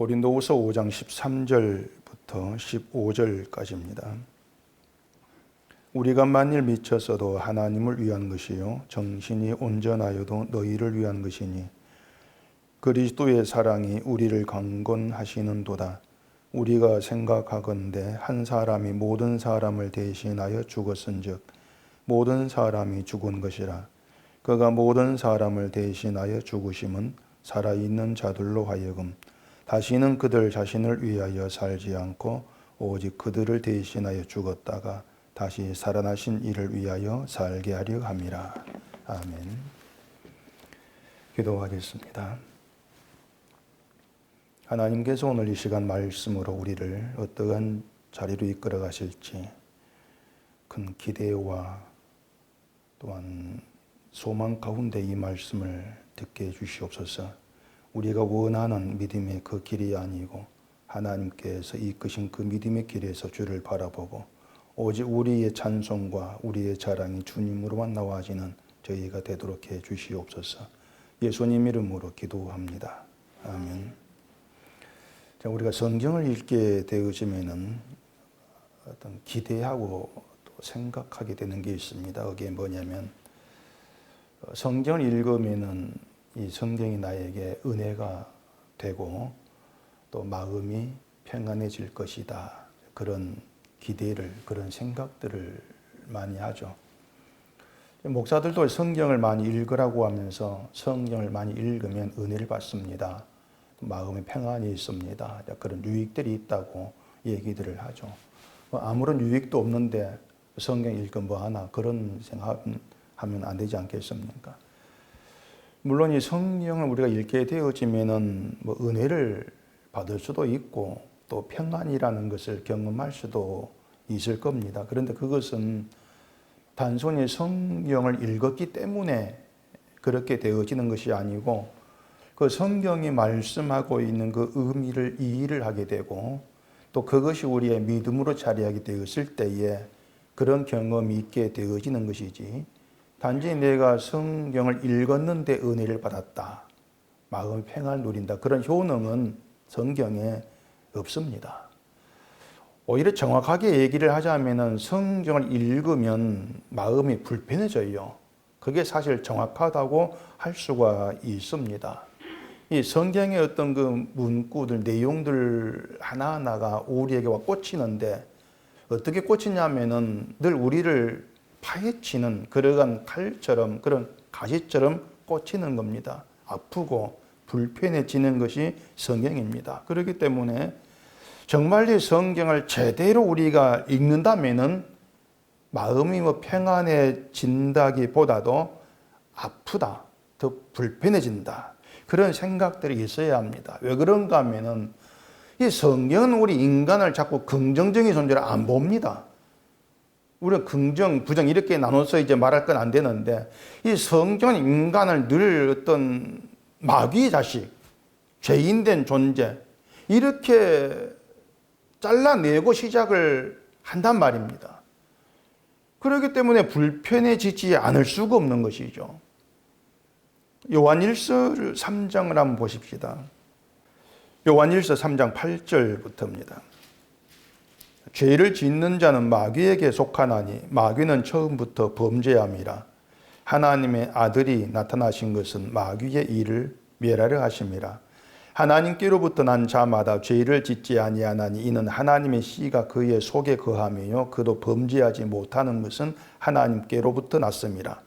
고린도후서 5장 13절부터 15절까지입니다. 우리가 만일 미쳤어도 하나님을 위한 것이요 정신이 온전하여도 너희를 위한 것이니 그리스도의 사랑이 우리를 강건하시는도다. 우리가 생각하건대 한 사람이 모든 사람을 대신하여 죽었은즉 모든 사람이 죽은 것이라. 그가 모든 사람을 대신하여 죽으심은 살아있는 자들로 하여금 다시는 그들 자신을 위하여 살지 않고 오직 그들을 대신하여 죽었다가 다시 살아나신 이를 위하여 살게 하려 함이라. 아멘. 기도하겠습니다. 하나님께서 오늘 이 시간 말씀으로 우리를 어떠한 자리로 이끌어 가실지 큰 기대와 또한 소망 가운데 이 말씀을 듣게 해주시옵소서. 우리가 원하는 믿음의 그 길이 아니고 하나님께서 이끄신 그 믿음의 길에서 주를 바라보고 오직 우리의 찬송과 우리의 자랑이 주님으로만 나와지는 저희가 되도록 해 주시옵소서. 예수님 이름으로 기도합니다. 아멘. 자, 우리가 성경을 읽게 되어지면은 어떤 기대하고 또 생각하게 되는 게 있습니다. 그게 뭐냐면 성경을 읽으면은 이 성경이 나에게 은혜가 되고 또 마음이 평안해질 것이다. 그런 기대를, 그런 생각들을 많이 하죠. 목사들도 성경을 많이 읽으라고 하면서 성경을 많이 읽으면 은혜를 받습니다. 마음의 평안이 있습니다. 그런 유익들이 있다고 얘기들을 하죠. 아무런 유익도 없는데 성경 읽으면 뭐하나 그런 생각하면 안 되지 않겠습니까? 물론 이 성경을 우리가 읽게 되어지면은 뭐 은혜를 받을 수도 있고 또 평안이라는 것을 경험할 수도 있을 겁니다. 그런데 그것은 단순히 성경을 읽었기 때문에 그렇게 되어지는 것이 아니고 그 성경이 말씀하고 있는 그 의미를 이해를 하게 되고 또 그것이 우리의 믿음으로 자리하게 되었을 때에 그런 경험이 있게 되어지는 것이지 단지 내가 성경을 읽었는데 은혜를 받았다. 마음의 평안을 누린다. 그런 효능은 성경에 없습니다. 오히려 정확하게 얘기를 하자면 성경을 읽으면 마음이 불편해져요. 그게 사실 정확하다고 할 수가 있습니다. 이 성경의 어떤 그 문구들, 내용들 하나하나가 우리에게 와 꽂히는데 어떻게 꽂히냐면은 늘 우리를 파헤치는 그러한 칼처럼 그런 가시처럼 꽂히는 겁니다. 아프고 불편해지는 것이 성경입니다. 그렇기 때문에 정말 이 성경을 제대로 우리가 읽는다면은 마음이 뭐 평안해진다기보다도 아프다, 더 불편해진다. 그런 생각들이 있어야 합니다. 왜 그런가 하면은 이 성경은 우리 인간을 자꾸 긍정적인 존재로 안 봅니다. 우리가 긍정, 부정 이렇게 나눠서 이제 말할 건 안 되는데 이 성경은 인간을 늘 어떤 마귀의 자식, 죄인된 존재 이렇게 잘라내고 시작을 한단 말입니다. 그렇기 때문에 불편해지지 않을 수가 없는 것이죠. 요한일서 3장을 한번 보십시다. 요한일서 3장 8절부터입니다. 죄를 짓는 자는 마귀에게 속하나니 마귀는 처음부터 범죄함이라. 하나님의 아들이 나타나신 것은 마귀의 일을 멸하려 하심이라. 하나님께로부터 난 자마다 죄를 짓지 아니하나니 이는 하나님의 씨가 그의 속에 거함이요 그도 범죄하지 못하는 것은 하나님께로부터 났음이라.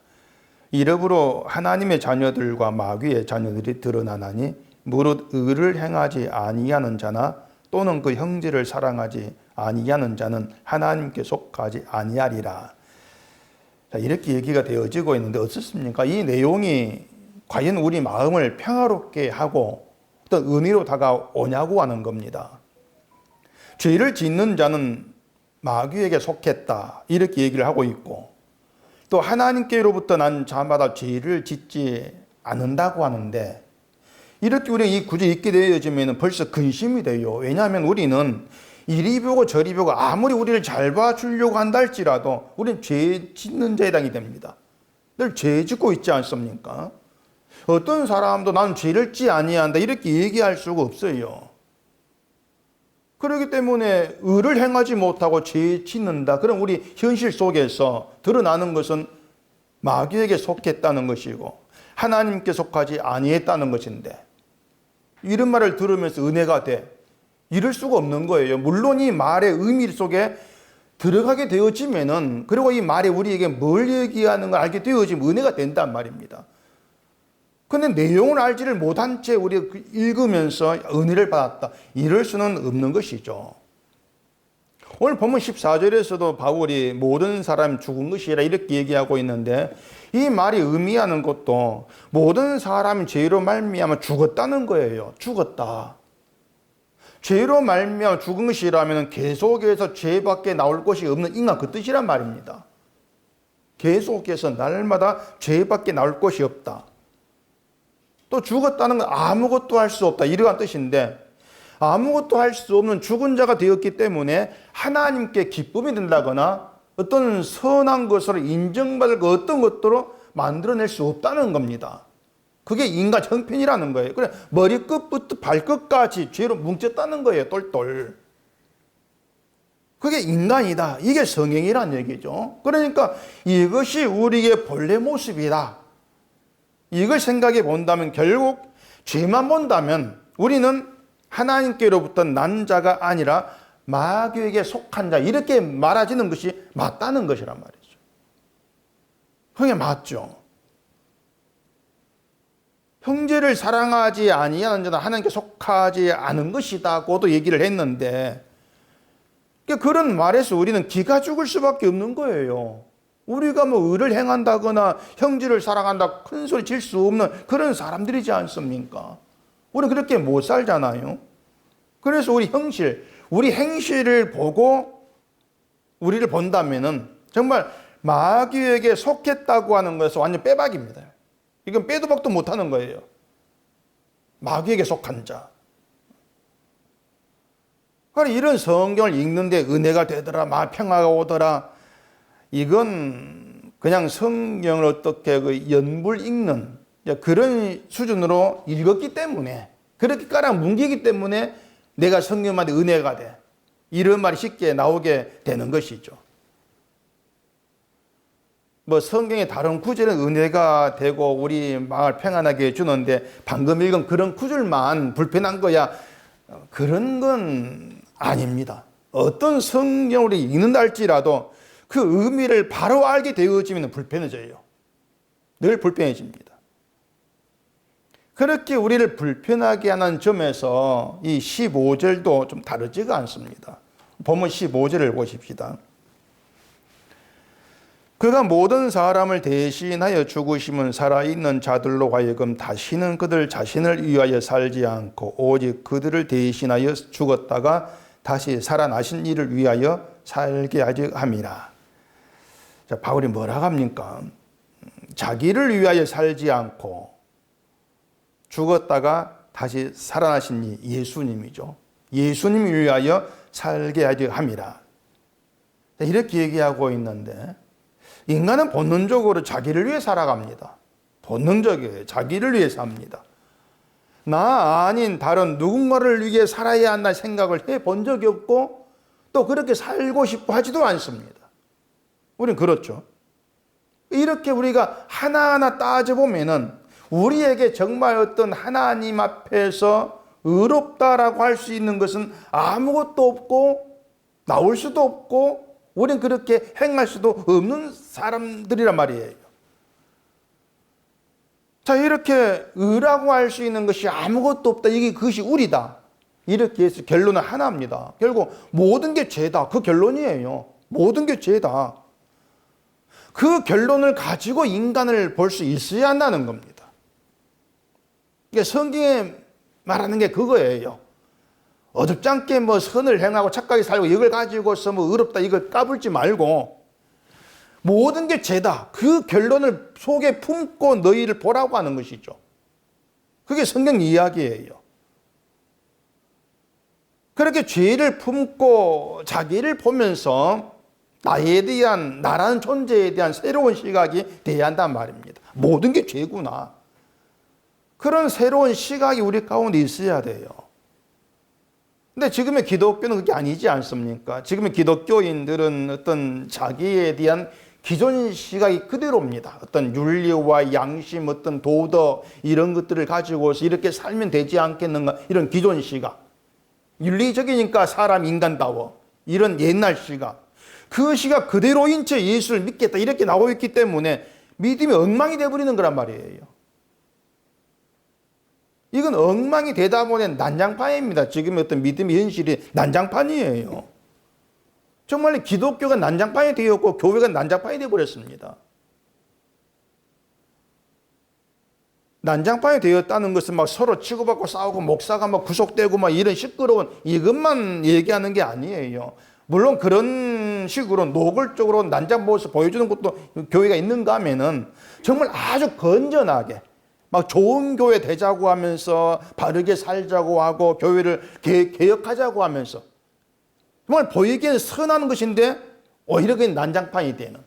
이러므로 하나님의 자녀들과 마귀의 자녀들이 드러나나니 무릇 의를 행하지 아니하는 자나 또는 그 형제를 사랑하지 아니하는 자는 하나님께 속하지 아니하리라. 자, 이렇게 얘기가 되어지고 있는데 어떻습니까? 이 내용이 과연 우리 마음을 평화롭게 하고 어떤 은혜로 다가오냐고 하는 겁니다. 죄를 짓는 자는 마귀에게 속했다. 이렇게 얘기를 하고 있고 또 하나님께로부터 난 자마다 죄를 짓지 않는다고 하는데 이렇게 우리가 이 구절이 있게 되어지면 벌써 근심이 돼요. 왜냐하면 우리는 이리 보고 저리 보고 아무리 우리를 잘 봐주려고 한다 할지라도 우리는 죄 짓는 자에 해당이 됩니다. 늘 죄 짓고 있지 않습니까? 어떤 사람도 나는 죄를 짓지 아니한다 이렇게 얘기할 수가 없어요. 그렇기 때문에 의를 행하지 못하고 죄 짓는다. 그럼 우리 현실 속에서 드러나는 것은 마귀에게 속했다는 것이고 하나님께 속하지 아니했다는 것인데, 이런 말을 들으면서 은혜가 돼? 이럴 수가 없는 거예요. 물론 이 말의 의미 속에 들어가게 되어지면은, 그리고 이 말이 우리에게 뭘 얘기하는 걸 알게 되어지면 은혜가 된단 말입니다. 근데 내용을 알지를 못한 채 우리가 읽으면서 은혜를 받았다, 이럴 수는 없는 것이죠. 오늘 본문 14절에서도 바울이 모든 사람이 죽은 것이라 이렇게 얘기하고 있는데, 이 말이 의미하는 것도 모든 사람이 죄로 말미암아 죽었다는 거예요. 죽었다. 죄로 말미암아 죽은 것이라면 계속해서 죄밖에 나올 것이 없는 인간, 그 뜻이란 말입니다. 계속해서 날마다 죄밖에 나올 것이 없다. 또 죽었다는 건 아무것도 할 수 없다, 이러한 뜻인데, 아무것도 할 수 없는 죽은 자가 되었기 때문에 하나님께 기쁨이 된다거나 어떤 선한 것으로 인정받을 그 어떤 것들로 만들어낼 수 없다는 겁니다. 그게 인간 형편이라는 거예요. 그래, 머리끝부터 발끝까지 죄로 뭉쳤다는 거예요. 똘똘. 그게 인간이다. 이게 성경이란 얘기죠. 그러니까 이것이 우리의 본래 모습이다. 이걸 생각해 본다면, 결국 죄만 본다면 우리는 하나님께로부터 난 자가 아니라 마귀에게 속한 자, 이렇게 말하지는 것이 맞다는 것이란 말이죠. 그게 맞죠. 형제를 사랑하지 아니하는 자는 하나님께 속하지 않은 것이다고도 얘기를 했는데, 그런 말에서 우리는 기가 죽을 수밖에 없는 거예요. 우리가 뭐 의를 행한다거나 형제를 사랑한다 큰 소리 칠 수 없는 그런 사람들이지 않습니까? 우리는 그렇게 못 살잖아요. 그래서 우리 형실, 우리 행실을 보고 우리를 본다면은 정말 마귀에게 속했다고 하는 것은 완전 빼박입니다. 이건 빼도 박도 못하는 거예요. 마귀에게 속한 자. 그러니까 이런 성경을 읽는데 은혜가 되더라, 평화가 오더라, 이건 그냥 성경을 어떻게 그 연불 읽는 그런 수준으로 읽었기 때문에, 그렇게 깔아 뭉개기 때문에 내가 성경한테 은혜가 돼, 이런 말이 쉽게 나오게 되는 것이죠. 뭐 성경의 다른 구절은 은혜가 되고 우리 마음을 평안하게 해주는데, 방금 읽은 그런 구절만 불편한 거야, 그런 건 아닙니다. 어떤 성경을 읽는다 할지라도 그 의미를 바로 알게 되어지면 불편해져요. 늘 불편해집니다. 그렇게 우리를 불편하게 하는 점에서 이 15절도 좀 다르지가 않습니다. 본문 15절을 보십시다. 그가 모든 사람을 대신하여 죽으심은 살아있는 자들로 하여금 다시는 그들 자신을 위하여 살지 않고 오직 그들을 대신하여 죽었다가 다시 살아나신 이를 위하여 살게 하려 함이라. 자, 바울이 뭐라고 합니까? 자기를 위하여 살지 않고 죽었다가 다시 살아나신 이 예수님이죠. 예수님을 위하여 살게 하려 함이라. 이렇게 얘기하고 있는데, 인간은 본능적으로 자기를 위해 살아갑니다. 본능적이에요. 자기를 위해 삽니다. 나 아닌 다른 누군가를 위해 살아야 한다 생각을 해본 적이 없고, 또 그렇게 살고 싶어 하지도 않습니다. 우리는 그렇죠. 이렇게 우리가 하나하나 따져보면은 우리에게 정말 어떤 하나님 앞에서 의롭다라고 할 수 있는 것은 아무것도 없고 나올 수도 없고 우리는 그렇게 행할 수도 없는 사람들이란 말이에요. 자, 이렇게 의라고 할 수 있는 것이 아무것도 없다, 이게 그것이 우리다, 이렇게 해서 결론은 하나입니다. 결국 모든 게 죄다, 그 결론이에요. 모든 게 죄다. 그 결론을 가지고 인간을 볼 수 있어야 한다는 겁니다. 이게 성경에 말하는 게 그거예요. 어줍지 않게 뭐 선을 행하고 착하게 살고 이걸 가지고서 뭐 의롭다 이걸 까불지 말고, 모든 게 죄다, 그 결론을 속에 품고 너희를 보라고 하는 것이죠. 그게 성경 이야기예요. 그렇게 죄를 품고 자기를 보면서 나에 대한, 나라는 존재에 대한 새로운 시각이 돼야 한단 말입니다. 모든 게 죄구나, 그런 새로운 시각이 우리 가운데 있어야 돼요. 근데 지금의 기독교는 그게 아니지 않습니까? 지금의 기독교인들은 어떤 자기에 대한 기존 시각이 그대로입니다. 어떤 윤리와 양심, 어떤 도덕 이런 것들을 가지고서 이렇게 살면 되지 않겠는가 이런 기존 시각. 윤리적이니까 사람 인간다워 이런 옛날 시각. 그 시각 그대로인 채 예수를 믿겠다 이렇게 나오고 있기 때문에 믿음이 엉망이 돼버리는 거란 말이에요. 이건 엉망이 되다 보니 난장판입니다. 지금의 어떤 믿음의 현실이 난장판이에요. 정말 기독교가 난장판이 되었고 교회가 난장판이 되어버렸습니다. 난장판이 되었다는 것은 막 서로 치고받고 싸우고 목사가 막 구속되고 막 이런 시끄러운 이것만 얘기하는 게 아니에요. 물론 그런 식으로 노골적으로 난장 모습 보여주는 것도 교회가 있는가 하면은 정말 아주 건전하게 막 좋은 교회 되자고 하면서 바르게 살자고 하고 교회를 개혁하자고 하면서 정말 보이기에는 선한 것인데 오히려 그게 난장판이 되는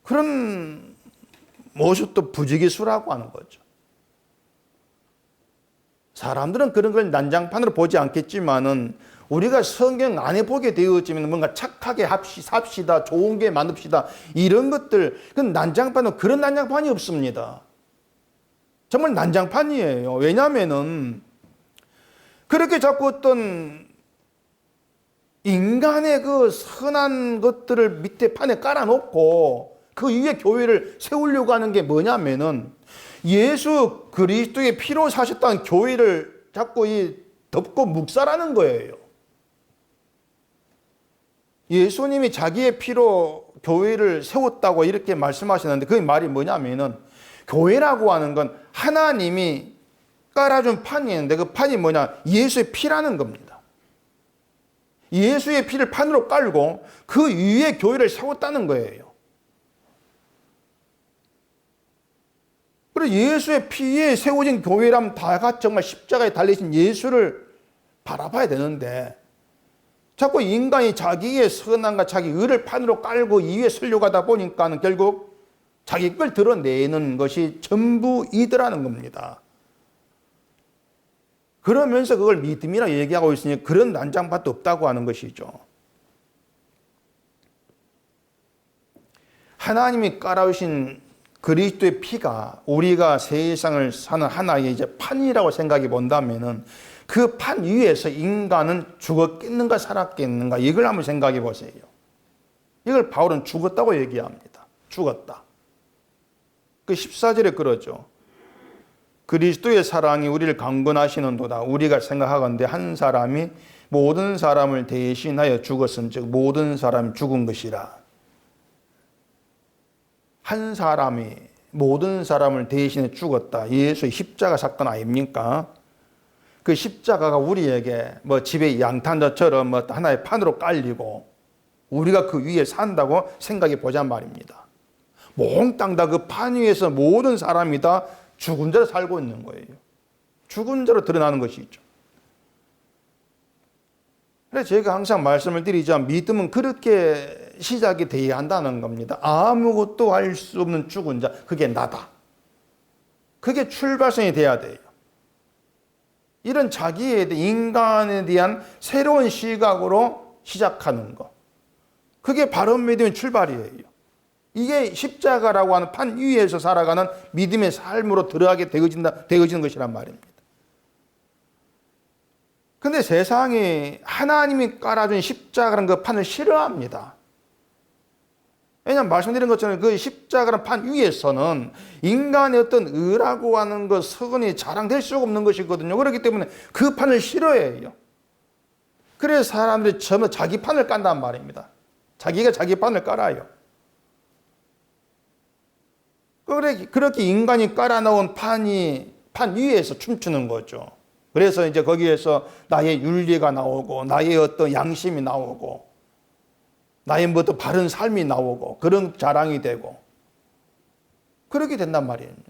그런 모습도 부지기수라고 하는 거죠. 사람들은 그런 걸 난장판으로 보지 않겠지만은 우리가 성경 안에 보게 되어지면 뭔가 착하게 삽시다, 좋은 게 만듭시다 이런 것들 그 난장판은 그런 난장판이 없습니다. 정말 난장판이에요. 왜냐하면은 그렇게 자꾸 어떤 인간의 그 선한 것들을 밑에 판에 깔아놓고 그 위에 교회를 세우려고 하는 게 뭐냐면은 예수 그리스도의 피로 사셨다는 교회를 자꾸 덮고 묵살하는 거예요. 예수님이 자기의 피로 교회를 세웠다고 이렇게 말씀하셨는데 그 말이 뭐냐면은 교회라고 하는 건 하나님이 깔아준 판이 있는데 그 판이 뭐냐? 예수의 피라는 겁니다. 예수의 피를 판으로 깔고 그 위에 교회를 세웠다는 거예요. 그래서 예수의 피에 세워진 교회라면 다 같이 정말 십자가에 달리신 예수를 바라봐야 되는데 자꾸 인간이 자기의 선함과 자기 의를 판으로 깔고 이 위에 서려고 하다 보니까는 결국 자기 걸 드러내는 것이 전부 이더라는 겁니다. 그러면서 그걸 믿음이라 얘기하고 있으니 그런 난장판도 없다고 하는 것이죠. 하나님이 깔아주신 그리스도의 피가 우리가 세상을 사는 하나의 이제 판이라고 생각해 본다면은 그 판 위에서 인간은 죽었겠는가 살았겠는가 이걸 한번 생각해 보세요. 이걸 바울은 죽었다고 얘기합니다. 죽었다. 그 14절에 그러죠. 그리스도의 사랑이 우리를 강건하시는도다. 우리가 생각하건대 한 사람이 모든 사람을 대신하여 죽었은즉 모든 사람이 죽은 것이라. 한 사람이 모든 사람을 대신해 죽었다. 예수의 십자가 사건 아닙니까? 그 십자가가 우리에게 뭐 집에 양탄자처럼 뭐 하나의 판으로 깔리고 우리가 그 위에 산다고 생각해 보자 말입니다. 몽땅 다 그 판 위에서 모든 사람이 다 죽은 자로 살고 있는 거예요. 죽은 자로 드러나는 것이죠. 그래서 제가 항상 말씀을 드리자 믿음은 그렇게 시작이 되어야 한다는 겁니다. 아무것도 할 수 없는 죽은 자, 그게 나다. 그게 출발선이 돼야 돼요. 이런 자기에 대한 인간에 대한 새로운 시각으로 시작하는 것. 그게 바른 믿음의 출발이에요. 이게 십자가라고 하는 판 위에서 살아가는 믿음의 삶으로 들어가게 되어지는 것이란 말입니다. 근데 세상이 하나님이 깔아준 십자가라는 그 판을 싫어합니다. 왜냐하면 말씀드린 것처럼 그 십자가라는 판 위에서는 인간의 어떤 의라고 하는 것, 선이 자랑될 수가 없는 것이거든요. 그렇기 때문에 그 판을 싫어해요. 그래서 사람들이 전부 자기 판을 깐단 말입니다. 자기가 자기 판을 깔아요. 그렇게 인간이 깔아놓은 판 위에서 춤추는 거죠. 그래서 이제 거기에서 나의 윤리가 나오고, 나의 어떤 양심이 나오고, 나의 뭐 또 바른 삶이 나오고, 그런 자랑이 되고, 그렇게 된단 말입니다.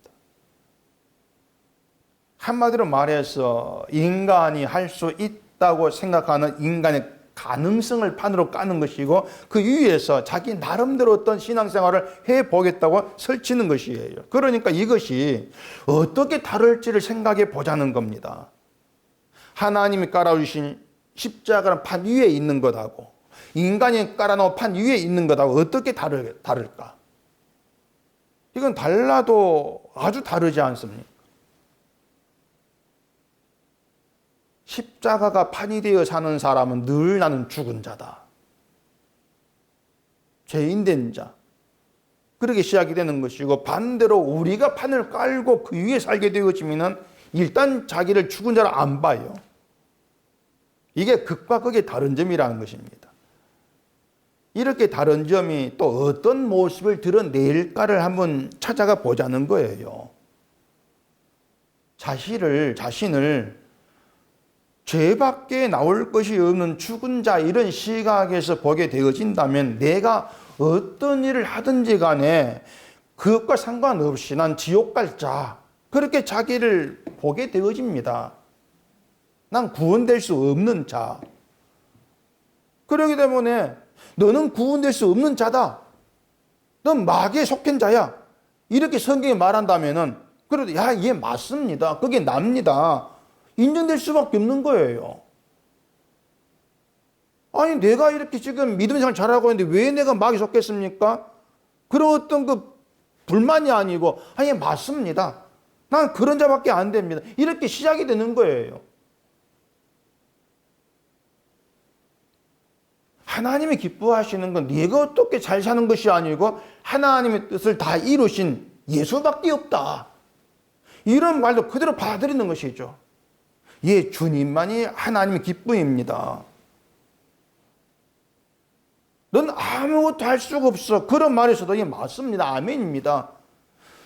한마디로 말해서 인간이 할 수 있다고 생각하는 인간의 가능성을 판으로 까는 것이고 그 위에서 자기 나름대로 어떤 신앙생활을 해보겠다고 설치는 것이에요. 그러니까 이것이 어떻게 다를지를 생각해 보자는 겁니다. 하나님이 깔아주신 십자가는 판 위에 있는 것하고 인간이 깔아놓은 판 위에 있는 것하고 어떻게 다를까? 이건 달라도 아주 다르지 않습니까? 십자가가 판이 되어 사는 사람은 늘 나는 죽은 자다. 죄인된 자. 그렇게 시작이 되는 것이고, 반대로 우리가 판을 깔고 그 위에 살게 되어지면 일단 자기를 죽은 자로 안 봐요. 이게 극과 극의 다른 점이라는 것입니다. 이렇게 다른 점이 또 어떤 모습을 드러낼까를 한번 찾아가 보자는 거예요. 자신을 죄밖에 나올 것이 없는 죽은 자 이런 시각에서 보게 되어진다면 내가 어떤 일을 하든지 간에 그것과 상관없이 난 지옥 갈 자, 그렇게 자기를 보게 되어집니다. 난 구원될 수 없는 자. 그러기 때문에 너는 구원될 수 없는 자다. 넌 마귀에 속한 자야. 이렇게 성경이 말한다면은 그래도 야, 이게 맞습니다. 그게 납니다. 인정될 수밖에 없는 거예요. 아니, 내가 이렇게 지금 믿음 생활 잘하고 있는데 왜 내가 마귀에 속겠습니까? 그런 어떤 그 불만이 아니고, 아니, 맞습니다. 난 그런 자밖에 안 됩니다. 이렇게 시작이 되는 거예요. 하나님이 기뻐하시는 건 네가 어떻게 잘 사는 것이 아니고 하나님의 뜻을 다 이루신 예수밖에 없다. 이런 말도 그대로 받아들이는 것이죠. 예, 주님만이 하나님의 기쁨입니다. 넌 아무것도 할 수가 없어. 그런 말에서도 예, 맞습니다. 아멘입니다.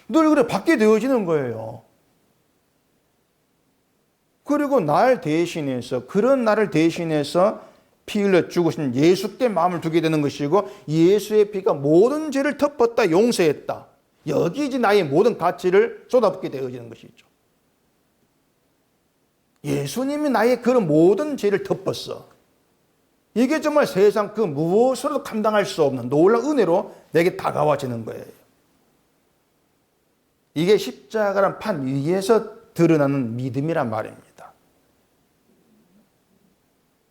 늘 그래 받게 되어지는 거예요. 그리고 그런 나를 대신해서 피 흘려 죽으신 예수께 마음을 두게 되는 것이고, 예수의 피가 모든 죄를 덮었다, 용서했다. 여기 이제 나의 모든 가치를 쏟아붓게 되어지는 것이죠. 예수님이 나의 그런 모든 죄를 덮었어. 이게 정말 세상 그 무엇으로도 감당할 수 없는 놀라운 은혜로 내게 다가와지는 거예요. 이게 십자가란 판 위에서 드러나는 믿음이란 말입니다.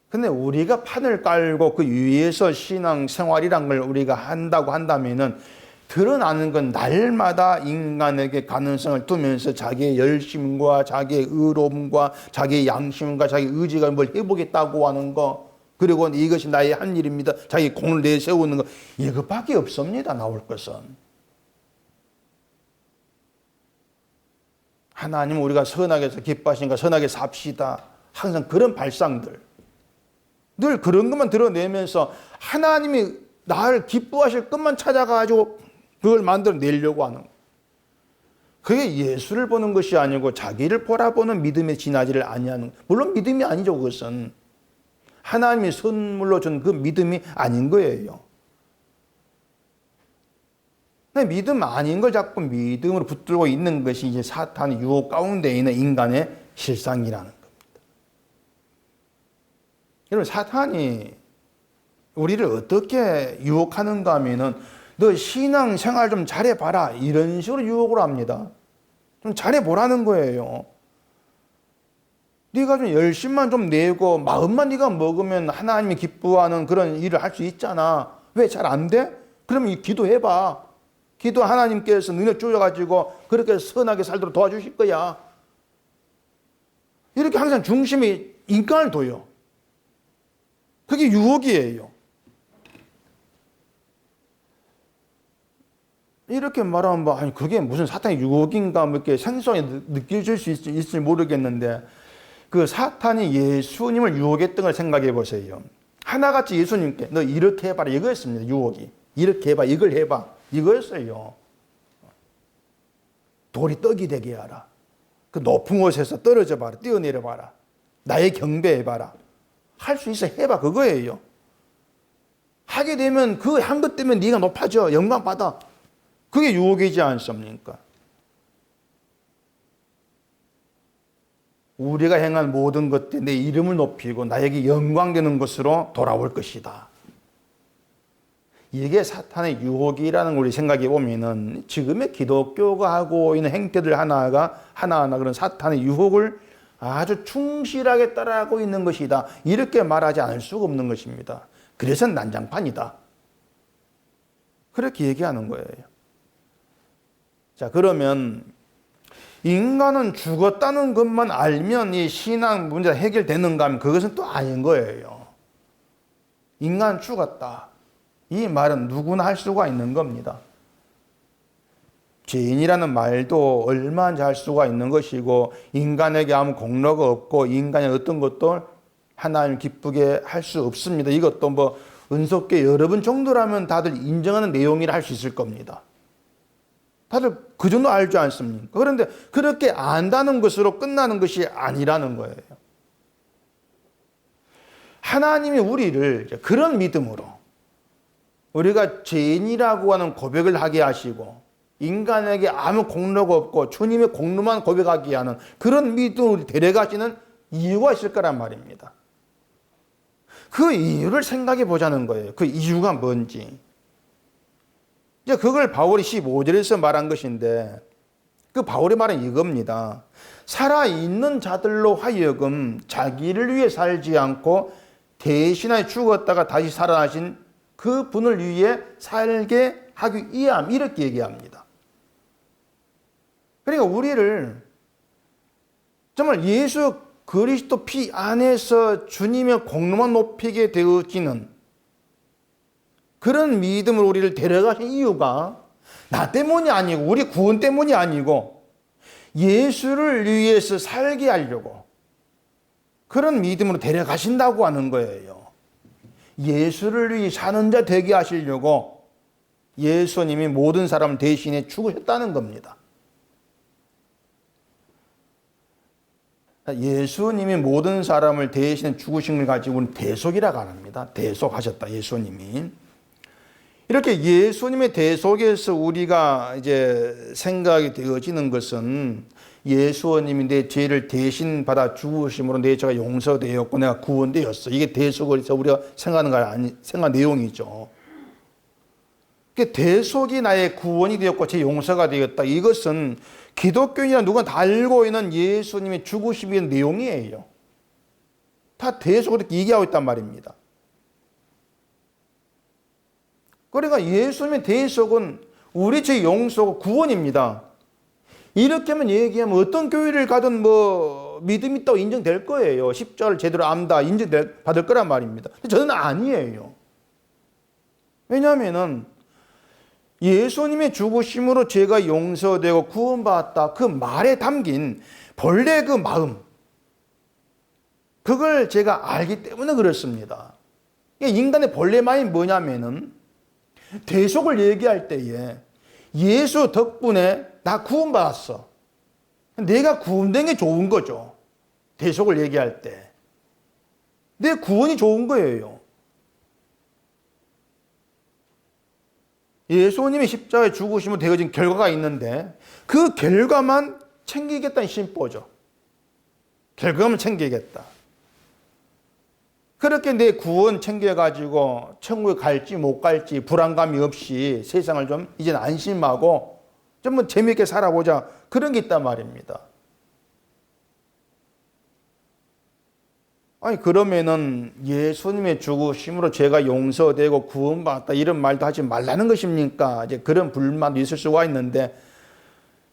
근데 우리가 판을 깔고 그 위에서 신앙 생활이란 걸 우리가 한다고 한다면은 드러나는 건 날마다 인간에게 가능성을 두면서 자기의 열심과 자기의 의로움과 자기의 양심과 자기의 의지가 뭘 해보겠다고 하는 거, 그리고 이것이 나의 한 일입니다. 자기 공을 내세우는 거, 이것밖에 없습니다. 나올 것은. 하나님 우리가 선하게 해서 기뻐하시니까 선하게 삽시다. 항상 그런 발상들. 늘 그런 것만 드러내면서 하나님이 나를 기뻐하실 것만 찾아가지고 그걸 만들어내려고 하는 거예요. 그게 예수를 보는 것이 아니고 자기를 바라보는 믿음에 지나지를 아니하는 거예요. 물론 믿음이 아니죠. 그것은 하나님이 선물로 준 그 믿음이 아닌 거예요. 믿음 아닌 걸 자꾸 믿음으로 붙들고 있는 것이 이제 사탄의 유혹 가운데 있는 인간의 실상이라는 겁니다. 여러분, 사탄이 우리를 어떻게 유혹하는가 하면은 너 신앙 생활 좀 잘해봐라, 이런 식으로 유혹을 합니다. 좀 잘해보라는 거예요. 네가 좀 열심만 좀 내고 마음만 네가 먹으면 하나님이 기뻐하는 그런 일을 할 수 있잖아. 왜 잘 안 돼? 그러면 기도해봐. 기도 하나님께서 능력 주셔가지고 그렇게 선하게 살도록 도와주실 거야. 이렇게 항상 중심이 인간을 둬요. 그게 유혹이에요. 이렇게 말하면 뭐, 아니, 그게 무슨 사탄의 유혹인가, 뭐 이렇게 생소하게 느껴질 수 있을지 모르겠는데, 그 사탄이 예수님을 유혹했던 걸 생각해 보세요. 하나같이 예수님께 너 이렇게 해봐라, 이거였습니다. 유혹이. 이렇게 해봐, 이걸 해봐, 이거였어요. 돌이 떡이 되게 하라. 그 높은 곳에서 떨어져 봐라, 뛰어내려 봐라. 나의 경배해 봐라. 할 수 있어, 해봐, 그거예요. 하게 되면 그 한 것 때문에 네가 높아져, 영광 받아. 그게 유혹이지 않습니까? 우리가 행한 모든 것들 내 이름을 높이고 나에게 영광되는 것으로 돌아올 것이다. 이게 사탄의 유혹이라는 걸 우리 생각해 보면은 지금의 기독교가 하고 있는 행태들 하나하나 그런 사탄의 유혹을 아주 충실하게 따라가고 있는 것이다. 이렇게 말하지 않을 수가 없는 것입니다. 그래서 난장판이다. 그렇게 얘기하는 거예요. 자, 그러면 인간은 죽었다는 것만 알면 이 신앙 문제가 해결되는가 하면 그것은 또 아닌 거예요. 인간 죽었다. 이 말은 누구나 할 수가 있는 겁니다. 죄인이라는 말도 얼마나 할 수가 있는 것이고 인간에게 아무 공로가 없고 인간의 어떤 것도 하나님 기쁘게 할 수 없습니다. 이것도 뭐 은속계 여러 번 정도라면 다들 인정하는 내용이라 할 수 있을 겁니다. 다들 그 정도 알지 않습니까? 그런데 그렇게 안다는 것으로 끝나는 것이 아니라는 거예요. 하나님이 우리를 그런 믿음으로 우리가 죄인이라고 하는 고백을 하게 하시고 인간에게 아무 공로가 없고 주님의 공로만 고백하게 하는 그런 믿음으로 데려가시는 이유가 있을 거란 말입니다. 그 이유를 생각해 보자는 거예요. 그 이유가 뭔지. 이제 그걸 바울이 15절에서 말한 것인데 그 바울의 말은 이겁니다. 살아있는 자들로 하여금 자기를 위해 살지 않고 대신하여 죽었다가 다시 살아나신 그 분을 위해 살게 하기 위함 이렇게 얘기합니다. 그러니까 우리를 정말 예수 그리스도 피 안에서 주님의 공로만 높이게 되어지는 그런 믿음으로 우리를 데려가신 이유가 나 때문이 아니고 우리 구원 때문이 아니고 예수를 위해서 살게 하려고 그런 믿음으로 데려가신다고 하는 거예요. 예수를 위해 사는 자 되게 하시려고 예수님이 모든 사람을 대신해 죽으셨다는 겁니다. 예수님이 모든 사람을 대신해 죽으신 걸 가지고 우리는 대속이라고 합니다. 대속하셨다, 예수님이. 이렇게 예수님의 대속에서 우리가 이제 생각이 되어지는 것은 예수님이 내 죄를 대신 받아 죽으심으로 내 죄가 용서되었고 내가 구원되었어. 이게 대속에서 우리가 생각하는 내용이죠. 대속이 나의 구원이 되었고 제 용서가 되었다. 이것은 기독교인이나 누가 다 알고 있는 예수님의 죽으심의 내용이에요. 다 대속을 얘기하고 있단 말입니다. 그러니까 예수님의 대속은 우리 죄 용서고 구원입니다. 이렇게만 얘기하면 어떤 교회를 가든 뭐 믿음이 있다고 인정될 거예요. 십자가를 제대로 안다 인정받을 거란 말입니다. 저는 아니에요. 왜냐하면은 예수님의 죽으심으로 죄가 용서되고 구원받았다. 그 말에 담긴 본래 그 마음. 그걸 제가 알기 때문에 그렇습니다. 인간의 본래 마음이 뭐냐면은 대속을 얘기할 때에 예수 덕분에 나 구원받았어. 내가 구원된 게 좋은 거죠. 대속을 얘기할 때. 내 구원이 좋은 거예요. 예수님이 십자가에 죽으심으로 되어진 결과가 있는데 그 결과만 챙기겠다는 심보죠. 결과만 챙기겠다. 그렇게 내 구원 챙겨가지고 천국에 갈지 못 갈지 불안감이 없이 세상을 좀 이제는 안심하고 좀 뭐 재미있게 살아보자. 그런 게 있단 말입니다. 아니 그러면은 예수님의 죽으심으로 죄가 용서되고 구원받았다 이런 말도 하지 말라는 것입니까? 이제 그런 불만도 있을 수가 있는데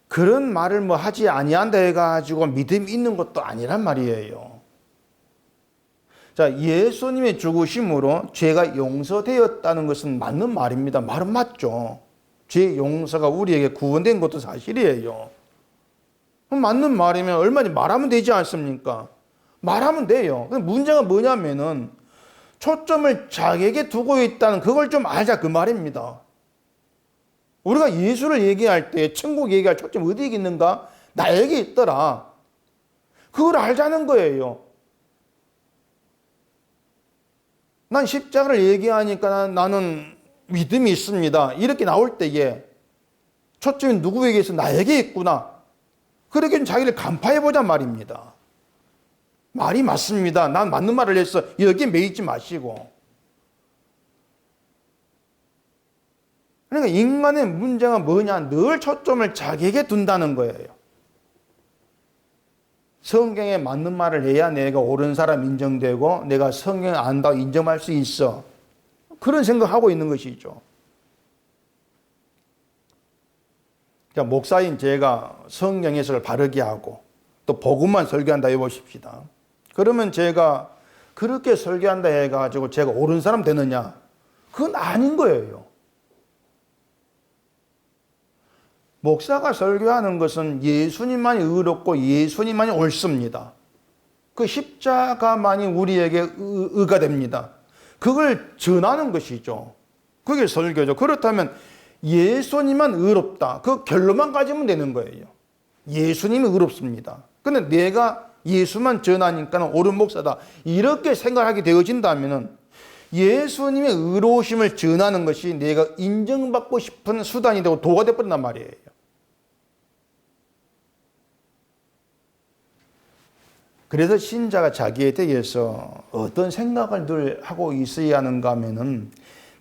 그런 말을 뭐 하지 아니한다 해가지고 믿음이 있는 것도 아니란 말이에요. 자, 예수님의 죽으심으로 죄가 용서되었다는 것은 맞는 말입니다. 말은 맞죠. 죄 용서가 우리에게 구원된 것도 사실이에요. 맞는 말이면 얼마든지 말하면 되지 않습니까? 말하면 돼요. 근데 문제가 뭐냐면은 초점을 자기에게 두고 있다는 그걸 좀 알자 그 말입니다. 우리가 예수를 얘기할 때 천국 얘기할 초점이 어디에 있는가? 나에게 있더라. 그걸 알자는 거예요. 난 십자가를 얘기하니까 나는 믿음이 있습니다. 이렇게 나올 때에 초점이 누구에게 있어? 나에게 있구나. 그렇게 자기를 간파해보자 말입니다. 말이 맞습니다. 난 맞는 말을 했어. 여기에 매이지 마시고. 그러니까 인간의 문제가 뭐냐? 늘 초점을 자기에게 둔다는 거예요. 성경에 맞는 말을 해야 내가 옳은 사람 인정되고 내가 성경을 안다고 인정할 수 있어. 그런 생각하고 있는 것이죠. 그러니까 목사인 제가 성경 해석을 바르게 하고 또 복음만 설교한다 해보십시다. 그러면 제가 그렇게 설교한다 해가지고 제가 옳은 사람 되느냐? 그건 아닌 거예요. 목사가 설교하는 것은 예수님만이 의롭고 예수님만이 옳습니다. 그 십자가만이 우리에게 의가 됩니다. 그걸 전하는 것이죠. 그게 설교죠. 그렇다면 예수님만 의롭다. 그 결론만 가지면 되는 거예요. 예수님이 의롭습니다. 근데 내가 예수만 전하니까 옳은 목사다. 이렇게 생각하게 되어진다면 예수님의 의로우심을 전하는 것이 내가 인정받고 싶은 수단이 되고 도가 되어버린단 말이에요. 그래서 신자가 자기에 대해서 어떤 생각을 늘 하고 있어야 하는가 하면은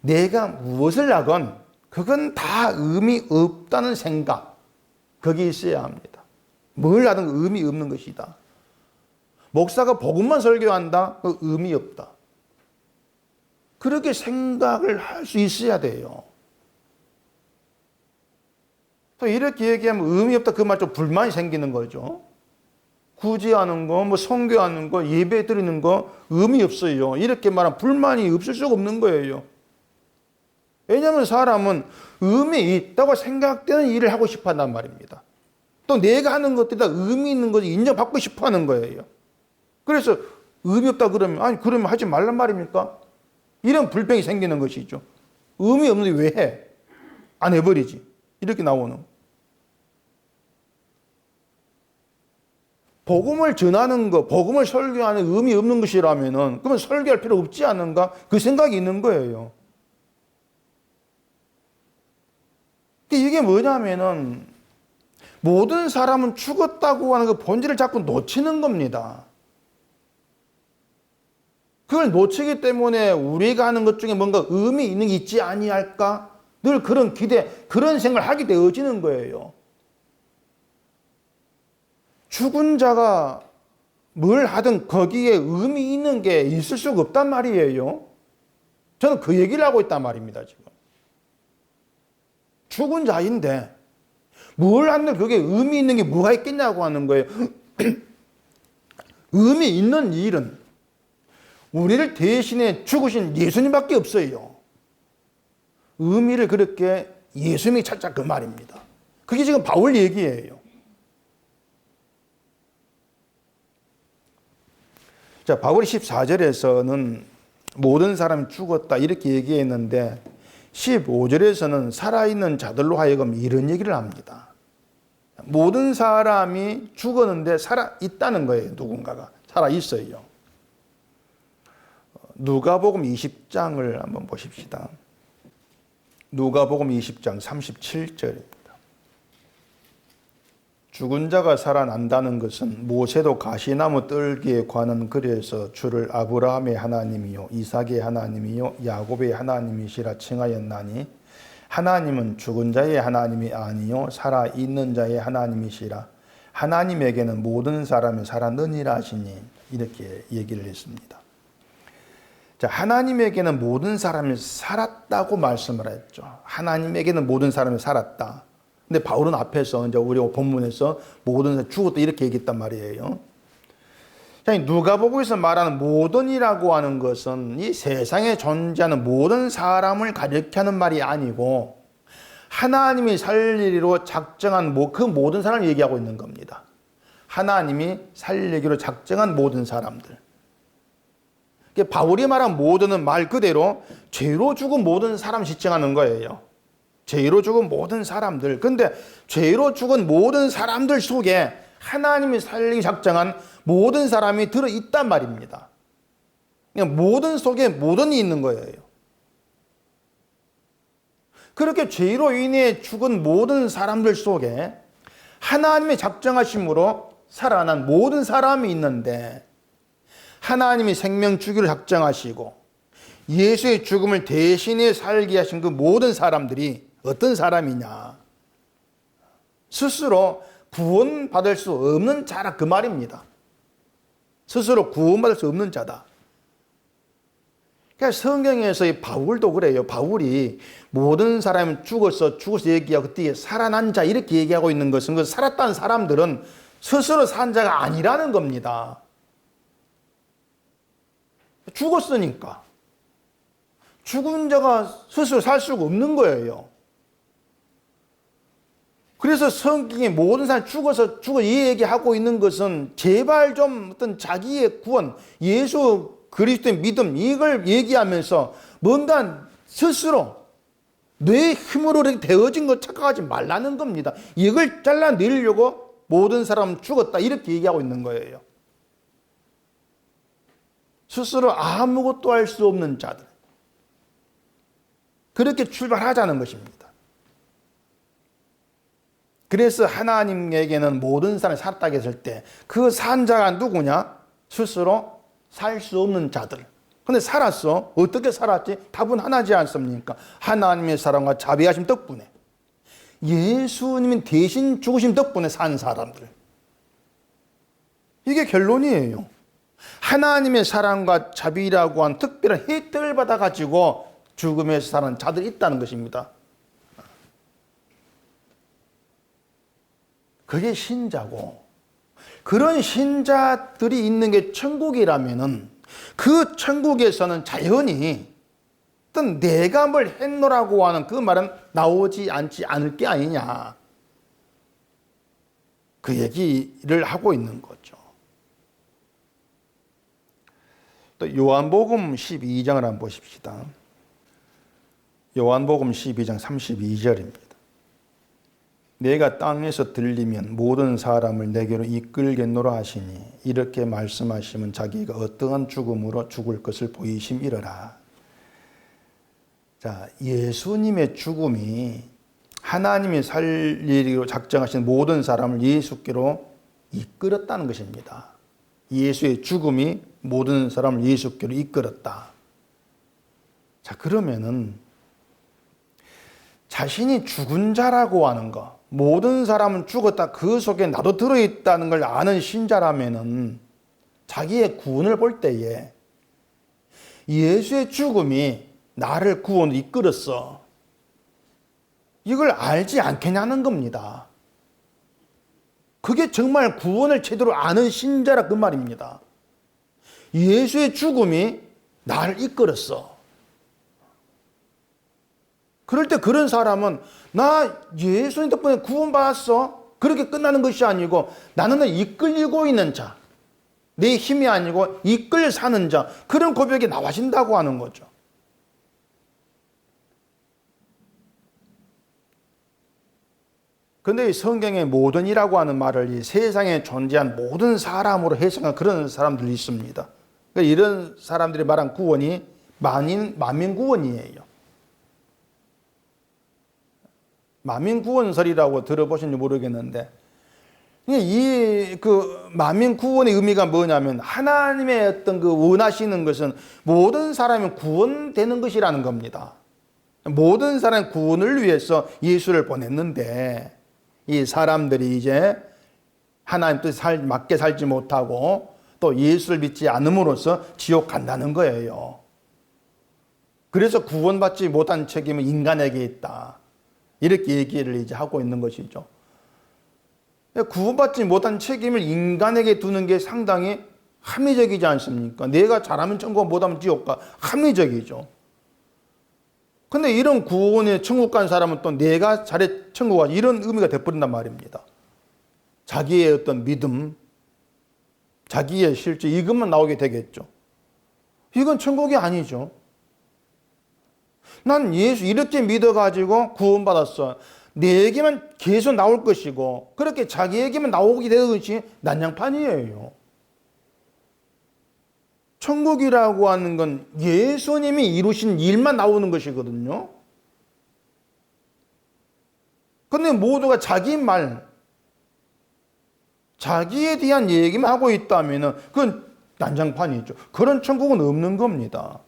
내가 무엇을 하건 그건 다 의미 없다는 생각, 그게 있어야 합니다. 뭘 하든 의미 없는 것이다. 목사가 복음만 설교한다? 그 의미 없다. 그렇게 생각을 할 수 있어야 돼요. 또 이렇게 얘기하면 의미 없다 그 말 좀 불만이 생기는 거죠. 구제하는 거, 선교하는 거, 예배 드리는 거 의미 없어요. 이렇게 말하면 불만이 없을 수가 없는 거예요. 왜냐하면 사람은 의미 있다고 생각되는 일을 하고 싶어 한단 말입니다. 또 내가 하는 것들이 다 의미 있는 것을 인정받고 싶어 하는 거예요. 그래서 의미 없다 그러면, 아니, 그러면 하지 말란 말입니까? 이런 불평이 생기는 것이죠. 의미 없는데 왜 해? 안 해버리지. 이렇게 나오는. 복음을 전하는 것, 복음을 설교하는 의미 없는 것이라면은, 그러면 설교할 필요 없지 않은가? 그 생각이 있는 거예요. 이게 뭐냐면은, 모든 사람은 죽었다고 하는 그 본질을 자꾸 놓치는 겁니다. 그걸 놓치기 때문에 우리가 하는 것 중에 뭔가 의미 있는 게 있지 아니할까? 늘 그런 기대, 그런 생각을 하게 되어지는 거예요. 죽은 자가 뭘 하든 거기에 의미 있는 게 있을 수가 없단 말이에요. 저는 그 얘기를 하고 있단 말입니다, 지금. 죽은 자인데 뭘 하든 그게 의미 있는 게 뭐가 있겠냐고 하는 거예요. 의미 있는 일은 우리를 대신해 죽으신 예수님밖에 없어요. 의미를 그렇게 예수님이 찾자 그 말입니다. 그게 지금 바울 얘기예요. 자, 바울이 14절에서는 모든 사람이 죽었다 이렇게 얘기했는데 15절에서는 살아있는 자들로 하여금 이런 얘기를 합니다. 모든 사람이 죽었는데 살아있다는 거예요. 누군가가 살아있어요. 누가복음 20장을 한번 보십시다. 누가복음 20장 37절입니다. 죽은 자가 살아난다는 것은 모세도 가시나무 뜰기에 관한 글에서 주를 아브라함의 하나님이요 이삭의 하나님이요 야곱의 하나님이시라 칭하였나니 하나님은 죽은 자의 하나님이 아니요 살아있는 자의 하나님이시라 하나님에게는 모든 사람이 살았느니라 하시니 이렇게 얘기를 했습니다. 자, 하나님에게는 모든 사람이 살았다고 말씀을 했죠. 하나님에게는 모든 사람이 살았다. 근데 바울은 앞에서 이제 우리 본문에서 모든 사람이 죽었다 이렇게 얘기했단 말이에요. 자, 누가복음에서 말하는 모든이라고 하는 것은 이 세상에 존재하는 모든 사람을 가리키는 말이 아니고 하나님이 살리기로 작정한 그 모든 사람을 얘기하고 있는 겁니다. 하나님이 살리기로 작정한 모든 사람들. 바울이 말한 모든은 말 그대로 죄로 죽은 모든 사람 지칭하는 거예요. 죄로 죽은 모든 사람들. 근데 죄로 죽은 모든 사람들 속에 하나님이 살리기 작정한 모든 사람이 들어있단 말입니다. 그냥 모든 속에 모든이 있는 거예요. 그렇게 죄로 인해 죽은 모든 사람들 속에 하나님의 작정하심으로 살아난 모든 사람이 있는데 하나님이 생명 주기를 작정하시고 예수의 죽음을 대신해 살게 하신 그 모든 사람들이 어떤 사람이냐? 스스로 구원받을 수 없는 자라 그 말입니다. 스스로 구원받을 수 없는 자다. 그러니까 성경에서 이 바울도 그래요. 바울이 모든 사람이 죽어서 얘기하고 뒤에 살아난 자 이렇게 얘기하고 있는 것은 그 살았다는 사람들은 스스로 산 자가 아니라는 겁니다. 죽었으니까. 죽은 자가 스스로 살 수가 없는 거예요. 그래서 성경에 모든 사람이 죽어 이 얘기하고 있는 것은 제발 좀 어떤 자기의 구원, 예수 그리스도의 믿음 이걸 얘기하면서 뭔가 스스로 내 힘으로 이렇게 되어진 것 착각하지 말라는 겁니다. 이걸 잘라내려고 모든 사람은 죽었다 이렇게 얘기하고 있는 거예요. 스스로 아무것도 할 수 없는 자들. 그렇게 출발하자는 것입니다. 그래서 하나님에게는 모든 사람이 살았다고 했을 때 그 산 자가 누구냐? 스스로 살 수 없는 자들. 근데 살았어. 어떻게 살았지? 답은 하나지 않습니까? 하나님의 사랑과 자비하심 덕분에. 예수님이 대신 죽으심 덕분에 산 사람들. 이게 결론이에요. 하나님의 사랑과 자비라고 한 특별한 혜택을 받아가지고 죽음에서 사는 자들이 있다는 것입니다. 그게 신자고, 그런 신자들이 있는 게 천국이라면은 그 천국에서는 자연히 어떤 내가 뭘 했노라고 하는 그 말은 나오지 않을 게 아니냐. 그 얘기를 하고 있는 거죠. 또 요한복음 12장을 한번 보십시다. 요한복음 12장 32절입니다. 내가 땅에서 들리면 모든 사람을 내게로 이끌겠노라 하시니 이렇게 말씀하시면 자기가 어떠한 죽음으로 죽을 것을 보이심이러라. 자, 예수님의 죽음이 하나님이 살리기로 작정하신 모든 사람을 예수께로 이끌었다는 것입니다. 예수의 죽음이 모든 사람을 예수께로 이끌었다. 자, 그러면은 자신이 죽은 자라고 하는 것, 모든 사람은 죽었다, 그 속에 나도 들어있다는 걸 아는 신자라면은 자기의 구원을 볼 때에 예수의 죽음이 나를 구원으로 이끌었어. 이걸 알지 않겠냐는 겁니다. 그게 정말 구원을 제대로 아는 신자라 그 말입니다. 예수의 죽음이 나를 이끌었어. 그럴 때 그런 사람은 나 예수님 덕분에 구원받았어. 그렇게 끝나는 것이 아니고 나는 이끌리고 있는 자. 내 힘이 아니고 이끌려 사는 자. 그런 고백이 나와진다고 하는 거죠. 그런데 이 성경의 모든이라고 하는 말을 이 세상에 존재한 모든 사람으로 해석한 그런 사람들이 있습니다. 그러니까 이런 사람들이 말한 구원이 만민 구원이에요. 만민구원설이라고 들어보셨는지 모르겠는데, 이 만민구원의 의미가 뭐냐면 하나님의 어떤 그 원하시는 것은 모든 사람이 구원되는 것이라는 겁니다. 모든 사람의 구원을 위해서 예수를 보냈는데 이 사람들이 이제 하나님 뜻에 맞게 살지 못하고 또 예수를 믿지 않음으로써 지옥 간다는 거예요. 그래서 구원받지 못한 책임은 인간에게 있다. 이렇게 얘기를 이제 하고 있는 것이죠. 구원받지 못한 책임을 인간에게 두는 게 상당히 합리적이지 않습니까? 내가 잘하면 천국, 못하면 지옥 가. 합리적이죠. 근데 이런 구원에 천국 간 사람은 또 내가 잘해 천국 가지 이런 의미가 돼버린단 말입니다. 자기의 어떤 믿음, 자기의 실제 이것만 나오게 되겠죠. 이건 천국이 아니죠. 난 예수 이렇게 믿어가지고 구원받았어. 내게만 계속 나올 것이고 그렇게 자기에게만 나오게 되는 것이 난장판이에요. 천국이라고 하는 건 예수님이 이루신 일만 나오는 것이거든요. 그런데 모두가 자기 말, 자기에 대한 얘기만 하고 있다면 그건 난장판이죠. 그런 천국은 없는 겁니다.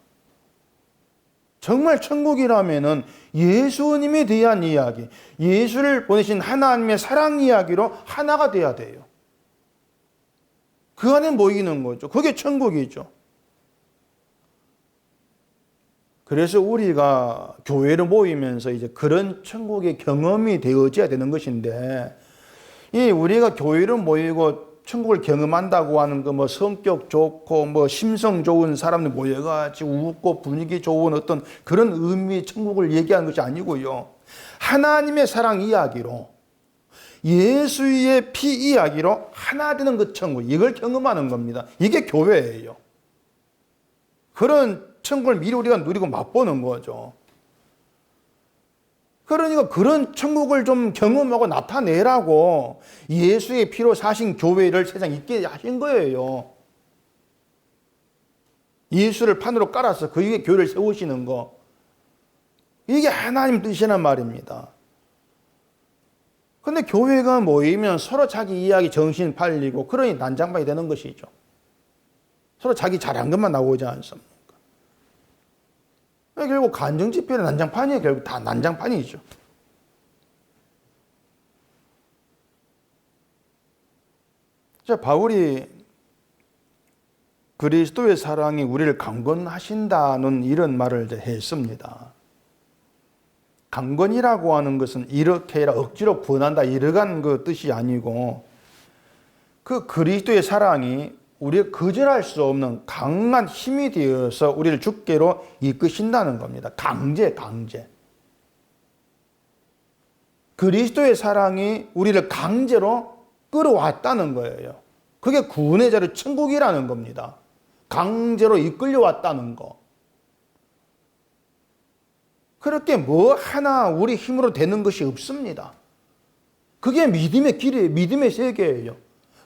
정말 천국이라면은 예수님에 대한 이야기, 예수를 보내신 하나님의 사랑 이야기로 하나가 돼야 돼요. 그 안에 모이는 거죠. 그게 천국이죠. 그래서 우리가 교회를 모이면서 이제 그런 천국의 경험이 되어져야 되는 것인데, 이 우리가 교회를 모이고 천국을 경험한다고 하는 거, 뭐 성격 좋고 뭐 심성 좋은 사람들 모여가지고 웃고 분위기 좋은 어떤 그런 의미의 천국을 얘기하는 것이 아니고요. 하나님의 사랑 이야기로, 예수의 피 이야기로 하나 되는 그 천국, 이걸 경험하는 겁니다. 이게 교회예요. 그런 천국을 미리 우리가 누리고 맛보는 거죠. 그러니까 그런 천국을 좀 경험하고 나타내라고 예수의 피로 사신 교회를 세상에 있게 하신 거예요. 예수를 판으로 깔아서 그 위에 교회를 세우시는 거. 이게 하나님 뜻이란 말입니다. 근데 교회가 모이면 서로 자기 이야기 정신 팔리고 그러니 난장판이 되는 것이죠. 서로 자기 잘한 것만 나오지 않습니까? 결국 간증집회는 난장판이에요. 결국 다 난장판이죠. 자, 바울이 그리스도의 사랑이 우리를 강권하신다는 이런 말을 이제 했습니다. 강권이라고 하는 것은 이렇게 해라, 억지로 권한다, 이러한 그 뜻이 아니고, 그 그리스도의 사랑이 우리가 거절할 수 없는 강한 힘이 되어서 우리를 주께로 이끄신다는 겁니다. 강제. 그리스도의 사랑이 우리를 강제로 끌어왔다는 거예요. 그게 구원의 자리 천국이라는 겁니다. 강제로 이끌려왔다는 거. 그렇게 뭐 하나 우리 힘으로 되는 것이 없습니다. 그게 믿음의 길이에요. 믿음의 세계예요.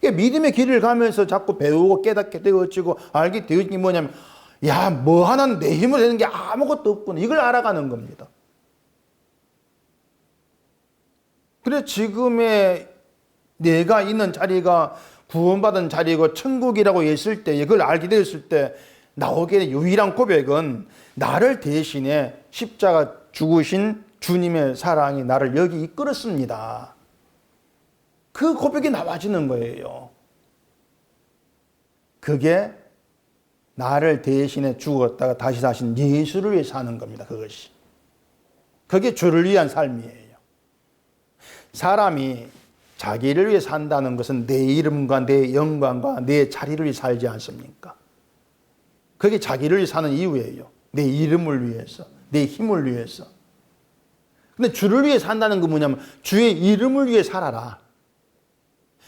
믿음의 길을 가면서 자꾸 배우고 깨닫게 되어지고 알게 되어진 게 뭐냐면, 야, 뭐 하나는 내 힘으로 되는 게 아무것도 없구나. 이걸 알아가는 겁니다. 그래서 지금의 내가 있는 자리가 구원받은 자리고 천국이라고 했을 때, 이걸 알게 되었을 때 나오게 된 유일한 고백은 나를 대신에 십자가 죽으신 주님의 사랑이 나를 여기 이끌었습니다. 그 고백이 나와지는 거예요. 그게 나를 대신해 죽었다가 다시 사신 예수를 위해 사는 겁니다. 그것이. 그게 주를 위한 삶이에요. 사람이 자기를 위해 산다는 것은 내 이름과 내 영광과 내 자리를 위해 살지 않습니까? 그게 자기를 위해 사는 이유예요. 내 이름을 위해서, 내 힘을 위해서. 근데 주를 위해 산다는 건 뭐냐면 주의 이름을 위해 살아라.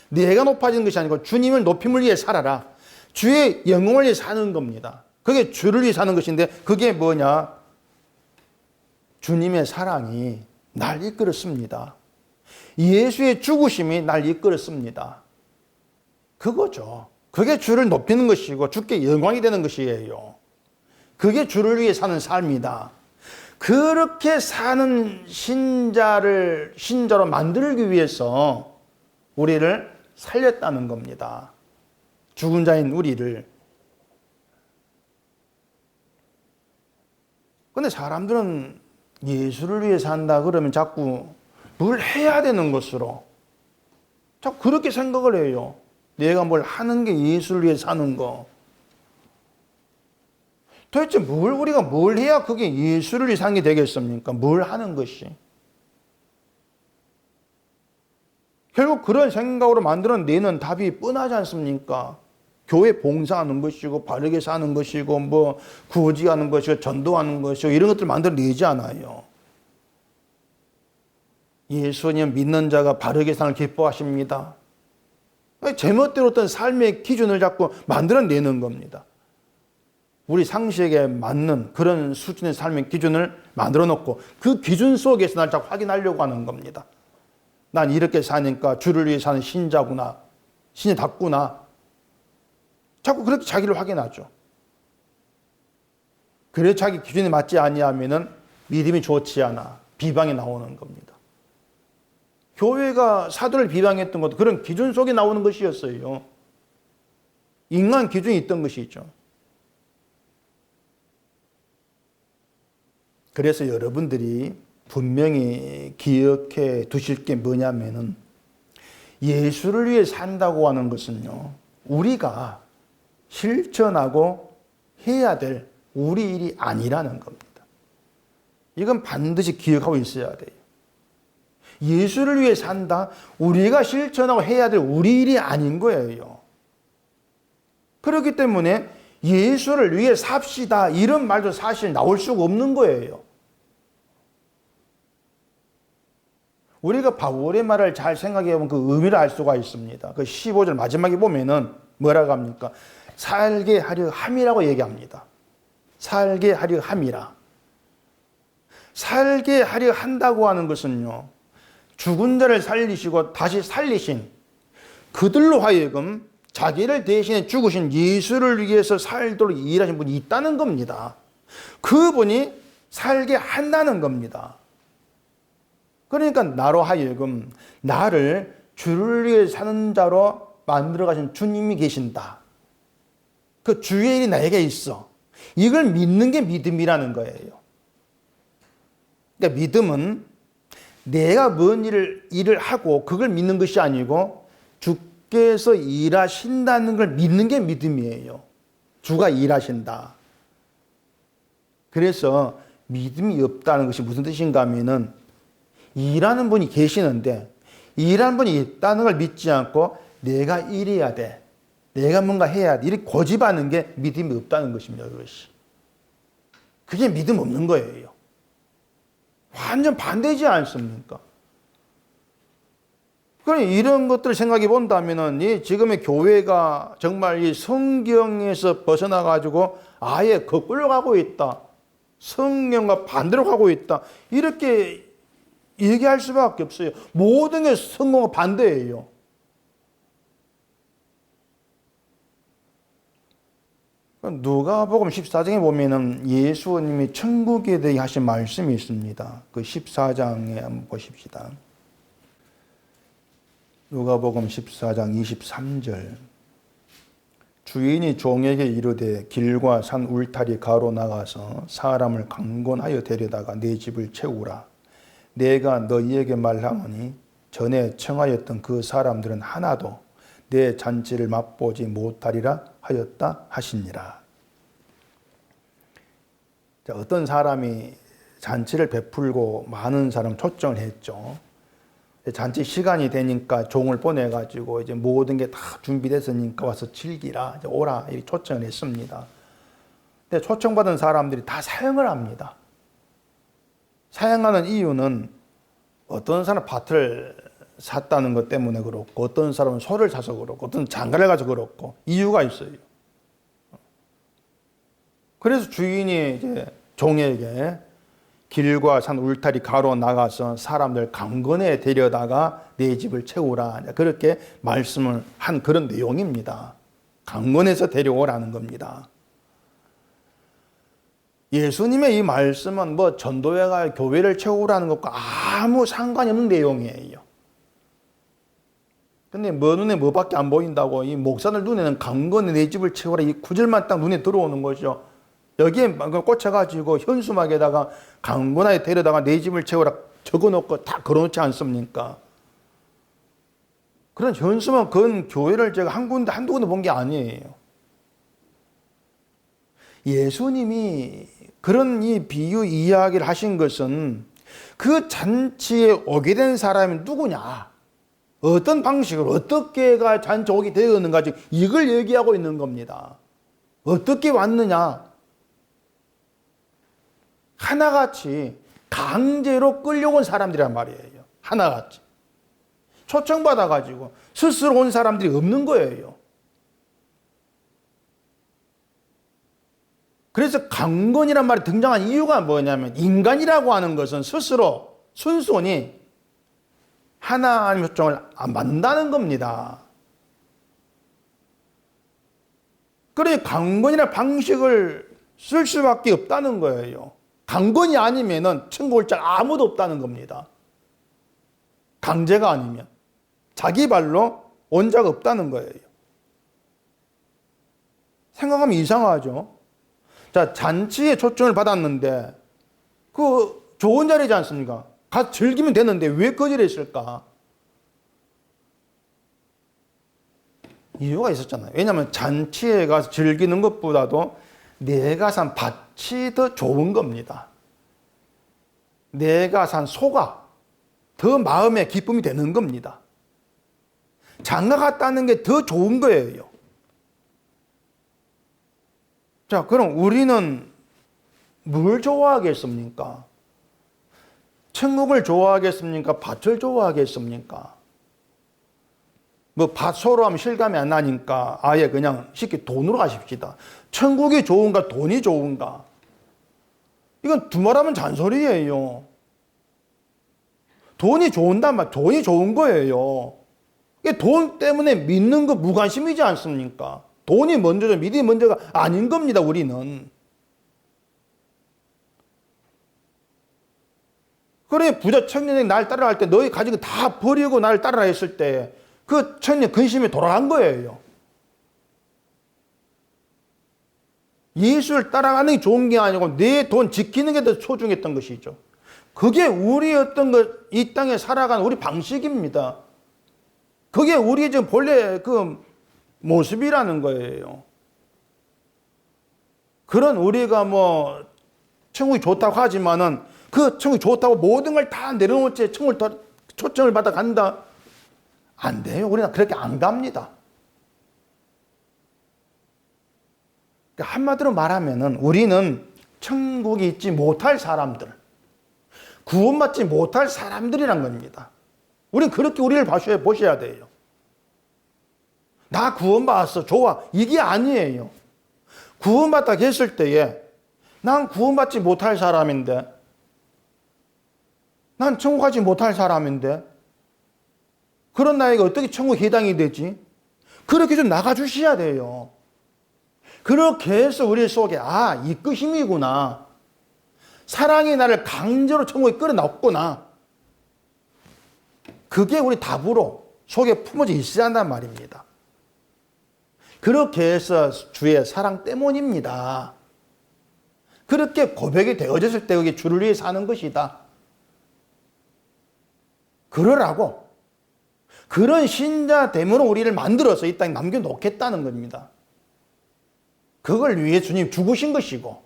내가 높아지는 것이 아니고 주님을 높임을 위해 살아라. 주의 영광을 위해 사는 겁니다. 그게 주를 위해 사는 것인데, 그게 뭐냐? 주님의 사랑이 날 이끌었습니다. 예수의 죽으심이 날 이끌었습니다. 그거죠. 그게 주를 높이는 것이고 주께 영광이 되는 것이에요. 그게 주를 위해 사는 삶이다. 그렇게 사는 신자로 만들기 위해서 우리를 살렸다는 겁니다. 죽은 자인 우리를. 근데 사람들은 예수를 위해 산다 그러면 자꾸 뭘 해야 되는 것으로 자꾸 그렇게 생각을 해요. 내가 뭘 하는 게 예수를 위해 사는 거. 도대체 우리가 뭘 해야 그게 예수를 위해 사는 게 되겠습니까? 뭘 하는 것이. 결국 그런 생각으로 만들어내는 답이 뻔하지 않습니까? 교회 봉사하는 것이고, 바르게 사는 것이고, 뭐 구호지하는 것이고, 전도하는 것이고, 이런 것들을 만들어내지 않아요. 예수님 믿는 자가 바르게 사는 기뻐하십니다. 제멋대로 어떤 삶의 기준을 자꾸 만들어내는 겁니다. 우리 상식에 맞는 그런 수준의 삶의 기준을 만들어 놓고 그 기준 속에서 날 자꾸 확인하려고 하는 겁니다. 난 이렇게 사니까 주를 위해 사는 신자구나, 신이답구나. 자꾸 그렇게 자기를 확인하죠. 그래서 자기 기준에 맞지 아니하면은 믿음이 좋지 않아, 비방이 나오는 겁니다. 교회가 사도를 비방했던 것도 그런 기준 속에 나오는 것이었어요. 인간 기준이 있던 것이죠. 그래서 여러분들이 분명히 기억해 두실 게 뭐냐면은 예수를 위해 산다고 하는 것은요, 우리가 실천하고 해야 될 우리 일이 아니라는 겁니다. 이건 반드시 기억하고 있어야 돼요. 예수를 위해 산다? 우리가 실천하고 해야 될 우리 일이 아닌 거예요. 그렇기 때문에 예수를 위해 삽시다 이런 말도 사실 나올 수가 없는 거예요. 우리가 바울의 말을 잘 생각해 보면 그 의미를 알 수가 있습니다. 그 15절 마지막에 보면은 뭐라고 합니까? 살게 하려 함이라고 얘기합니다. 살게 하려 함이라. 살게 하려 한다고 하는 것은요, 죽은 자를 살리시고 다시 살리신 그들로 하여금 자기를 대신해 죽으신 예수를 위해서 살도록 일하신 분이 있다는 겁니다. 그분이 살게 한다는 겁니다. 그러니까 나로 하여금 나를 주를 위해 사는 자로 만들어 가신 주님이 계신다. 그 주의 일이 나에게 있어. 이걸 믿는 게 믿음이라는 거예요. 그러니까 믿음은 내가 뭔 일을 하고 그걸 믿는 것이 아니고 주께서 일하신다는 걸 믿는 게 믿음이에요. 주가 일하신다. 그래서 믿음이 없다는 것이 무슨 뜻인가 하면은 일하는 분이 계시는데 일하는 분이 있다는 걸 믿지 않고 내가 일해야 돼. 내가 뭔가 해야 돼. 이렇게 고집하는 게 믿음이 없다는 것입니다. 그것이. 그게 믿음 없는 거예요. 완전 반대지 않습니까? 그러니 이런 것들을 생각해 본다면은 이 지금의 교회가 정말 이 성경에서 벗어나 가지고 아예 거꾸로 가고 있다. 성경과 반대로 가고 있다. 이렇게 얘기할 수밖에 없어요. 모든 게 성경과 반대예요. 누가복음 14장에 보면은 예수님이 천국에 대해 하신 말씀이 있습니다. 그 14장에 한번 보십시다. 누가복음 14장 23절. 주인이 종에게 이르되 길과 산 울타리 가로 나가서 사람을 강권하여 데려다가 내 집을 채우라. 내가 너희에게 말하노니 전에 청하였던 그 사람들은 하나도 내 잔치를 맛보지 못하리라 하였다 하시니라. 자, 어떤 사람이 잔치를 베풀고 많은 사람 초청을 했죠. 잔치 시간이 되니까 종을 보내가지고 이제 모든 게 다 준비됐으니까 와서 즐기라, 이제 오라 이렇게 초청을 했습니다. 근데 초청받은 사람들이 다 사양을 합니다. 사양하는 이유는 어떤 사람은 밭을 샀다는 것 때문에 그렇고, 어떤 사람은 소를 사서 그렇고, 어떤 장가를 가서 그렇고, 이유가 있어요. 그래서 주인이 이제 종에게 길과 산 울타리 가로 나가서 사람들 강건에 데려다가 내 집을 채우라, 그렇게 말씀을 한 그런 내용입니다. 강건에서 데려오라는 겁니다. 예수님의 이 말씀은 뭐 전도회가 교회를 채우라는 것과 아무 상관이 없는 내용이에요. 근데 뭐 눈에 뭐밖에 안 보인다고 이 목사들 눈에는 강건에 내 집을 채우라 이 구절만 딱 눈에 들어오는 거죠. 여기에 꽂혀가지고 현수막에다가 강건하게 데려다가 내 집을 채우라 적어놓고 다 걸어놓지 않습니까? 그런 현수막 그건 교회를 제가 한두 군데 본 게 아니에요. 예수님이 그런 이 비유 이야기를 하신 것은 그 잔치에 오게 된 사람이 누구냐, 어떤 방식으로 어떻게가 잔치 오게 되었는가, 이걸 얘기하고 있는 겁니다. 어떻게 왔느냐, 하나같이 강제로 끌려온 사람들이란 말이에요. 하나같이 초청받아가지고 스스로 온 사람들이 없는 거예요. 그래서 강건이란 말이 등장한 이유가 뭐냐면, 인간이라고 하는 것은 스스로 순순히 하나님 요청을 안 만다는 겁니다. 그러니 강건이라는 방식을 쓸 수밖에 없다는 거예요. 강건이 아니면은 천국 올 자 아무도 없다는 겁니다. 강제가 아니면 자기 발로 온 자가 없다는 거예요. 생각하면 이상하죠. 자, 잔치에 초청을 받았는데 그 좋은 자리지 않습니까? 가서 즐기면 되는데 왜 거절했을까? 이유가 있었잖아요. 왜냐하면 잔치에 가서 즐기는 것보다도 내가 산 밭이 더 좋은 겁니다. 내가 산 소가 더 마음에 기쁨이 되는 겁니다. 장가 갔다는 게 더 좋은 거예요. 자, 그럼 우리는 뭘 좋아하겠습니까? 천국을 좋아하겠습니까? 밭을 좋아하겠습니까? 뭐 밭 소로 하면 실감이 안 나니까 아예 그냥 쉽게 돈으로 가십시다. 천국이 좋은가 돈이 좋은가? 이건 두말하면 잔소리예요. 돈이 좋은단 말, 돈이 좋은 거예요. 이게 돈 때문에 믿는 거 무관심이지 않습니까? 돈이 먼저죠. 믿음이 먼저가 아닌 겁니다, 우리는. 그래, 부자 청년이 날 따라할 때 너희 가진 거 다 버리고 날 따라라 했을 때 그 청년 근심이 돌아간 거예요. 예수를 따라가는 게 좋은 게 아니고 내 돈 지키는 게 더 소중했던 것이죠. 그게 우리 어떤 이 땅에 살아가는 우리 방식입니다. 그게 우리 지금 본래 그 모습이라는 거예요. 그런 우리가 뭐 천국이 좋다고 하지만은 그 천국이 좋다고 모든 걸 다 내려놓지 천국을 더 초청을 받아 간다? 안 돼요. 우리는 그렇게 안 갑니다. 그러니까 한마디로 말하면은 우리는 천국이 있지 못할 사람들, 구원받지 못할 사람들이란 겁니다. 우리는 그렇게 우리를 보셔야 돼요. 나 구원받았어. 좋아. 이게 아니에요. 구원받다 했을 때에 난 구원받지 못할 사람인데, 난 천국 가지 못할 사람인데, 그런 나에게 어떻게 천국 해당이 되지? 그렇게 좀 나가주셔야 돼요. 그렇게 해서 우리 속에 이끄심이구나. 사랑이 나를 강제로 천국에 끌어넣었구나. 그게 우리 답으로 속에 품어져 있어야 한단 말입니다. 그렇게 해서 주의 사랑 때문입니다. 그렇게 고백이 되어졌을 때 그게 주를 위해 사는 것이다. 그러라고. 그런 신자됨으로 우리를 만들어서 이 땅에 남겨놓겠다는 겁니다. 그걸 위해 주님 죽으신 것이고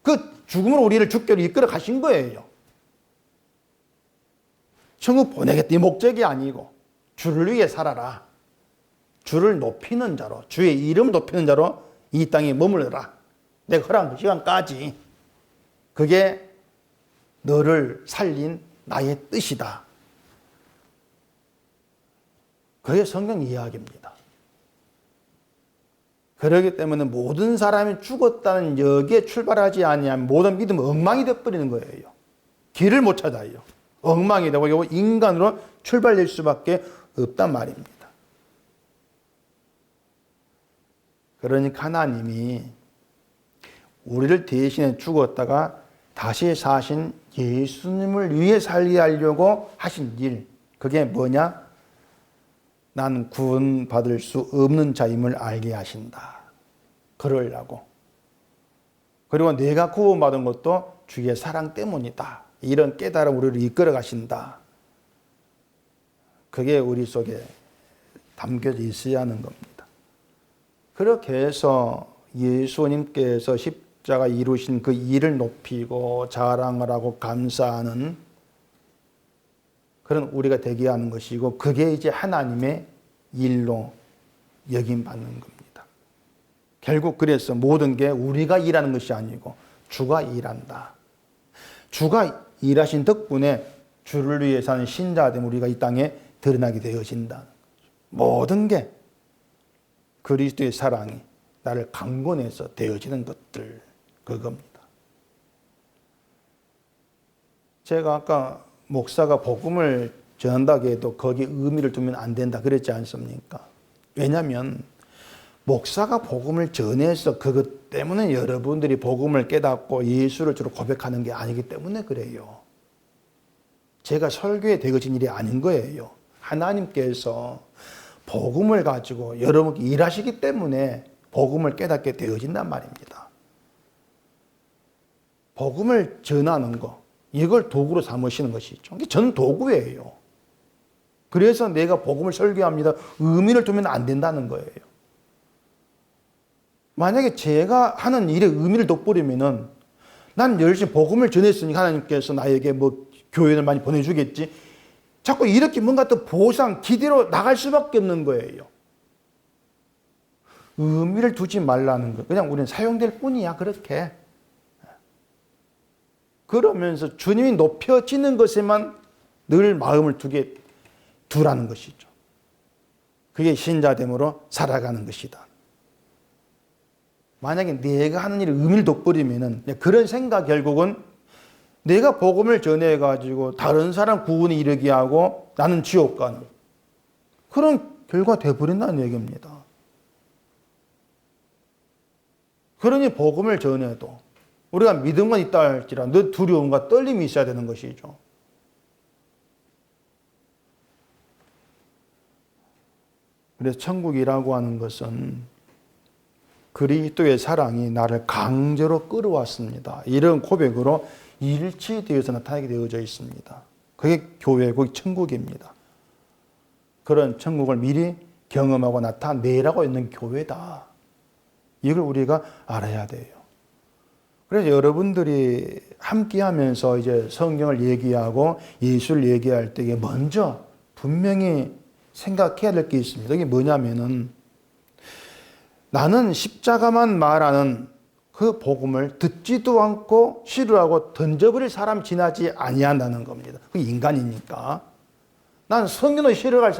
그 죽음으로 우리를 죽게로 이끌어 가신 거예요. 천국 보내겠다 이 목적이 아니고 주를 위해 살아라. 주를 높이는 자로, 주의 이름을 높이는 자로 이 땅에 머물러라. 내가 허락한 그 시간까지. 그게 너를 살린 나의 뜻이다. 그게 성경 이야기입니다. 그렇기 때문에 모든 사람이 죽었다는 여기에 출발하지 아니하면 모든 믿음은 엉망이 되어버리는 거예요. 길을 못 찾아요. 엉망이 되고 이거 인간으로 출발될 수밖에 없단 말입니다. 그러니까 하나님이 우리를 대신해 죽었다가 다시 사신 예수님을 위해 살게 하려고 하신 일, 그게 뭐냐? 난 구원받을 수 없는 자임을 알게 하신다. 그러려고. 그리고 내가 구원받은 것도 주의 사랑 때문이다. 이런 깨달음 우리를 이끌어 가신다. 그게 우리 속에 담겨져 있어야 하는 겁니다. 그렇게 해서 예수님께서 십자가 이루신 그 일을 높이고 자랑을 하고 감사하는 그런 우리가 되게 하는 것이고 그게 이제 하나님의 일로 여김받는 겁니다. 결국 그래서 모든 게 우리가 일하는 것이 아니고 주가 일한다. 주가 일하신 덕분에 주를 위해 사는 신자됨 우리가 이 땅에 드러나게 되어진다. 모든 게 그리스도의 사랑이 나를 강권해서 되어지는 것들 그겁니다. 제가 아까 목사가 복음을 전한다고 해도 거기에 의미를 두면 안 된다 그랬지 않습니까? 왜냐하면 목사가 복음을 전해서 그것 때문에 여러분들이 복음을 깨닫고 예수를 주로 고백하는 게 아니기 때문에 그래요. 제가 설교에 되어진 일이 아닌 거예요. 하나님께서 복음을 가지고 여러분께 일하시기 때문에 복음을 깨닫게 되어진단 말입니다. 복음을 전하는 거, 이걸 도구로 삼으시는 것이죠. 전 도구예요. 그래서 내가 복음을 설교합니다. 의미를 두면 안 된다는 거예요. 만약에 제가 하는 일에 의미를 돋보리면은 난 열심히 복음을 전했으니 하나님께서 나에게 뭐 교회를 많이 보내주겠지. 자꾸 이렇게 뭔가 또 보상, 기대로 나갈 수밖에 없는 거예요. 의미를 두지 말라는 거. 그냥 우리는 사용될 뿐이야, 그렇게. 그러면서 주님이 높여지는 것에만 늘 마음을 두라는 것이죠. 그게 신자됨으로 살아가는 것이다. 만약에 내가 하는 일에 의미를 돋보리면은 그런 생각 결국은 내가 복음을 전해가지고 다른 사람 구원에 이르게 하고 나는 지옥 가는 그런 결과가 되어버린다는 얘기입니다. 그러니 복음을 전해도 우리가 믿음만 있다 할지라도 늘 두려움과 떨림이 있어야 되는 것이죠. 그래서 천국이라고 하는 것은 그리스도의 사랑이 나를 강제로 끌어왔습니다. 이런 고백으로 일치되어서 나타나게 되어져 있습니다. 그게 교회고 천국입니다. 그런 천국을 미리 경험하고 나타내라고 있는 교회다. 이걸 우리가 알아야 돼요. 그래서 여러분들이 함께 하면서 이제 성경을 얘기하고 예수를 얘기할 때 먼저 분명히 생각해야 될 게 있습니다. 이게 뭐냐면은 나는 십자가만 말하는 그 복음을 듣지도 않고 싫어하고 던져버릴 사람 지나지 아니한다는 겁니다. 그 인간이니까. 난 성경을 싫어한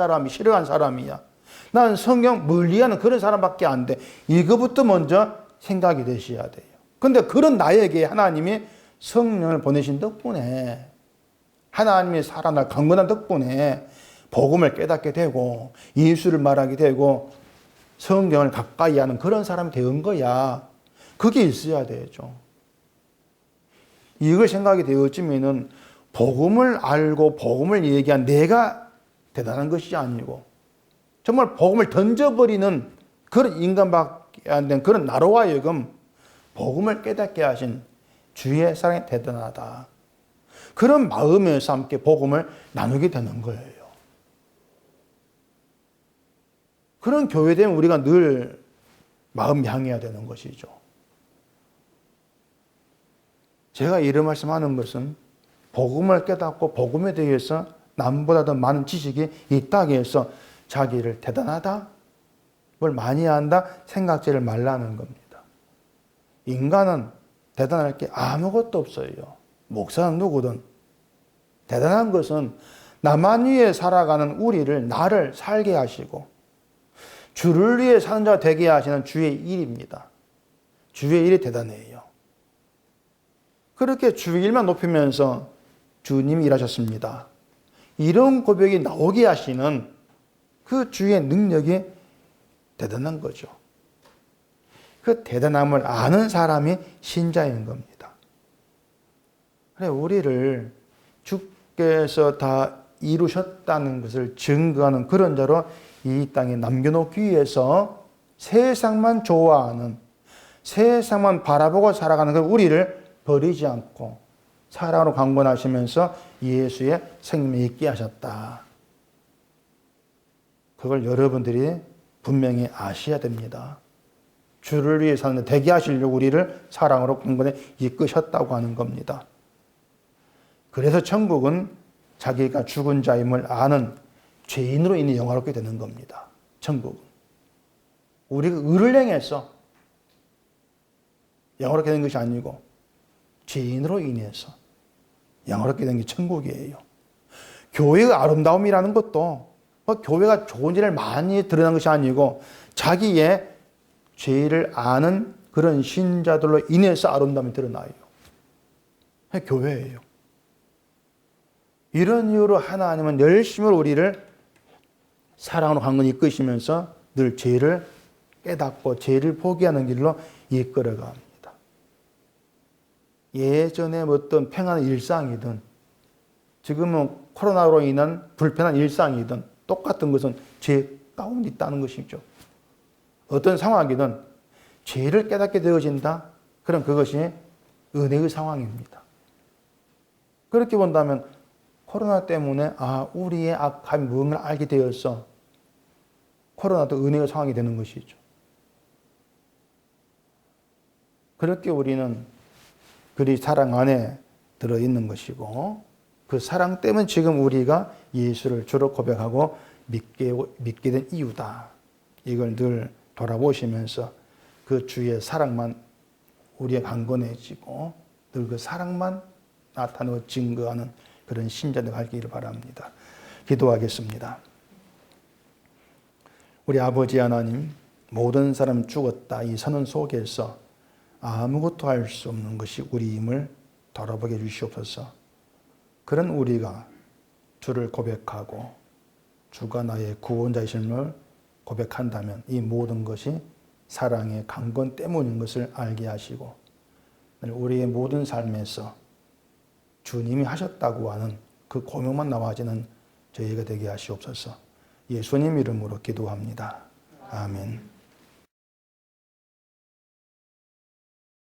사람이야. 난 성경 멀리하는 그런 사람밖에 안 돼. 이거부터 먼저 생각이 되셔야 돼요. 근데 그런 나에게 하나님이 성령을 보내신 덕분에 하나님이 살아날 강건한 덕분에 복음을 깨닫게 되고 예수를 말하게 되고 성경을 가까이 하는 그런 사람이 된 거야. 그게 있어야 되죠. 이걸 생각이 되어지면은 복음을 알고 복음을 얘기한 내가 대단한 것이 아니고 정말 복음을 던져버리는 그런 인간밖에 안 된 그런 나로 하여금 복음을 깨닫게 하신 주의 사랑이 대단하다. 그런 마음에서 함께 복음을 나누게 되는 거예요. 그런 교회 되면 우리가 늘 마음 향해야 되는 것이죠. 제가 이런 말씀하는 것은 복음을 깨닫고 복음에 대해서 남보다 더 많은 지식이 있다고 해서 자기를 대단하다, 뭘 많이 한다 생각지를 말라는 겁니다. 인간은 대단할 게 아무것도 없어요. 목사는 누구든. 대단한 것은 나만 위해 살아가는 나를 살게 하시고 주를 위해 사는 자가 되게 하시는 주의 일입니다. 주의 일이 대단해요. 그렇게 주의 일만 높이면서 주님이 일하셨습니다. 이런 고백이 나오게 하시는 그 주의 능력이 대단한 거죠. 그 대단함을 아는 사람이 신자인 겁니다. 그래, 우리를 주께서 다 이루셨다는 것을 증거하는 그런 자로 이 땅에 남겨놓기 위해서 세상만 좋아하는, 세상만 바라보고 살아가는 그 우리를 버리지 않고 사랑으로 강권하시면서 예수의 생명을 있게 하셨다. 그걸 여러분들이 분명히 아셔야 됩니다. 주를 위해 사는 되게 하시려고 우리를 사랑으로 강권에 이끄셨다고 하는 겁니다. 그래서 천국은 자기가 죽은 자임을 아는 죄인으로 인해 영화롭게 되는 겁니다. 천국은. 우리가 의를 행해서 영화롭게 되는 것이 아니고 죄인으로 인해서 영화롭게 되는 게 천국이에요. 교회의 아름다움이라는 것도 교회가 좋은 일을 많이 드러난 것이 아니고 자기의 죄를 아는 그런 신자들로 인해서 아름다움이 드러나요. 교회예요. 이런 이유로 하나님은 열심히 우리를 사랑으로 강건히 이끄시면서 늘 죄를 깨닫고 죄를 포기하는 길로 이끌어갑니다. 예전에 어떤 평안한 일상이든 지금은 코로나로 인한 불편한 일상이든 똑같은 것은 죄 가운데 있다는 것이죠. 어떤 상황이든 죄를 깨닫게 되어진다. 그럼 그것이 은혜의 상황입니다. 그렇게 본다면 코로나 때문에 우리의 악함이 무엇을 알게 되어서 코로나도 은혜의 상황이 되는 것이죠. 그렇게 우리는 그리 사랑 안에 들어있는 것이고 그 사랑 때문에 지금 우리가 예수를 주로 고백하고 믿게 된 이유다. 이걸 늘 돌아보시면서 그 주의 사랑만 우리의 강건해지고 늘 그 사랑만 나타내고 증거하는 그런 신자들 되기를 바랍니다. 기도하겠습니다. 우리 아버지 하나님, 모든 사람 죽었다 이 선언 속에서 아무것도 할 수 없는 것이 우리임을 돌아보게 해주시옵소서. 그런 우리가 주를 고백하고 주가 나의 구원자이심을 고백한다면 이 모든 것이 사랑의 강건 때문인 것을 알게 하시고 우리의 모든 삶에서 주님이 하셨다고 하는 그 고명만 나와지는 저희가 되게 하시옵소서. 예수님 이름으로 기도합니다. 아멘.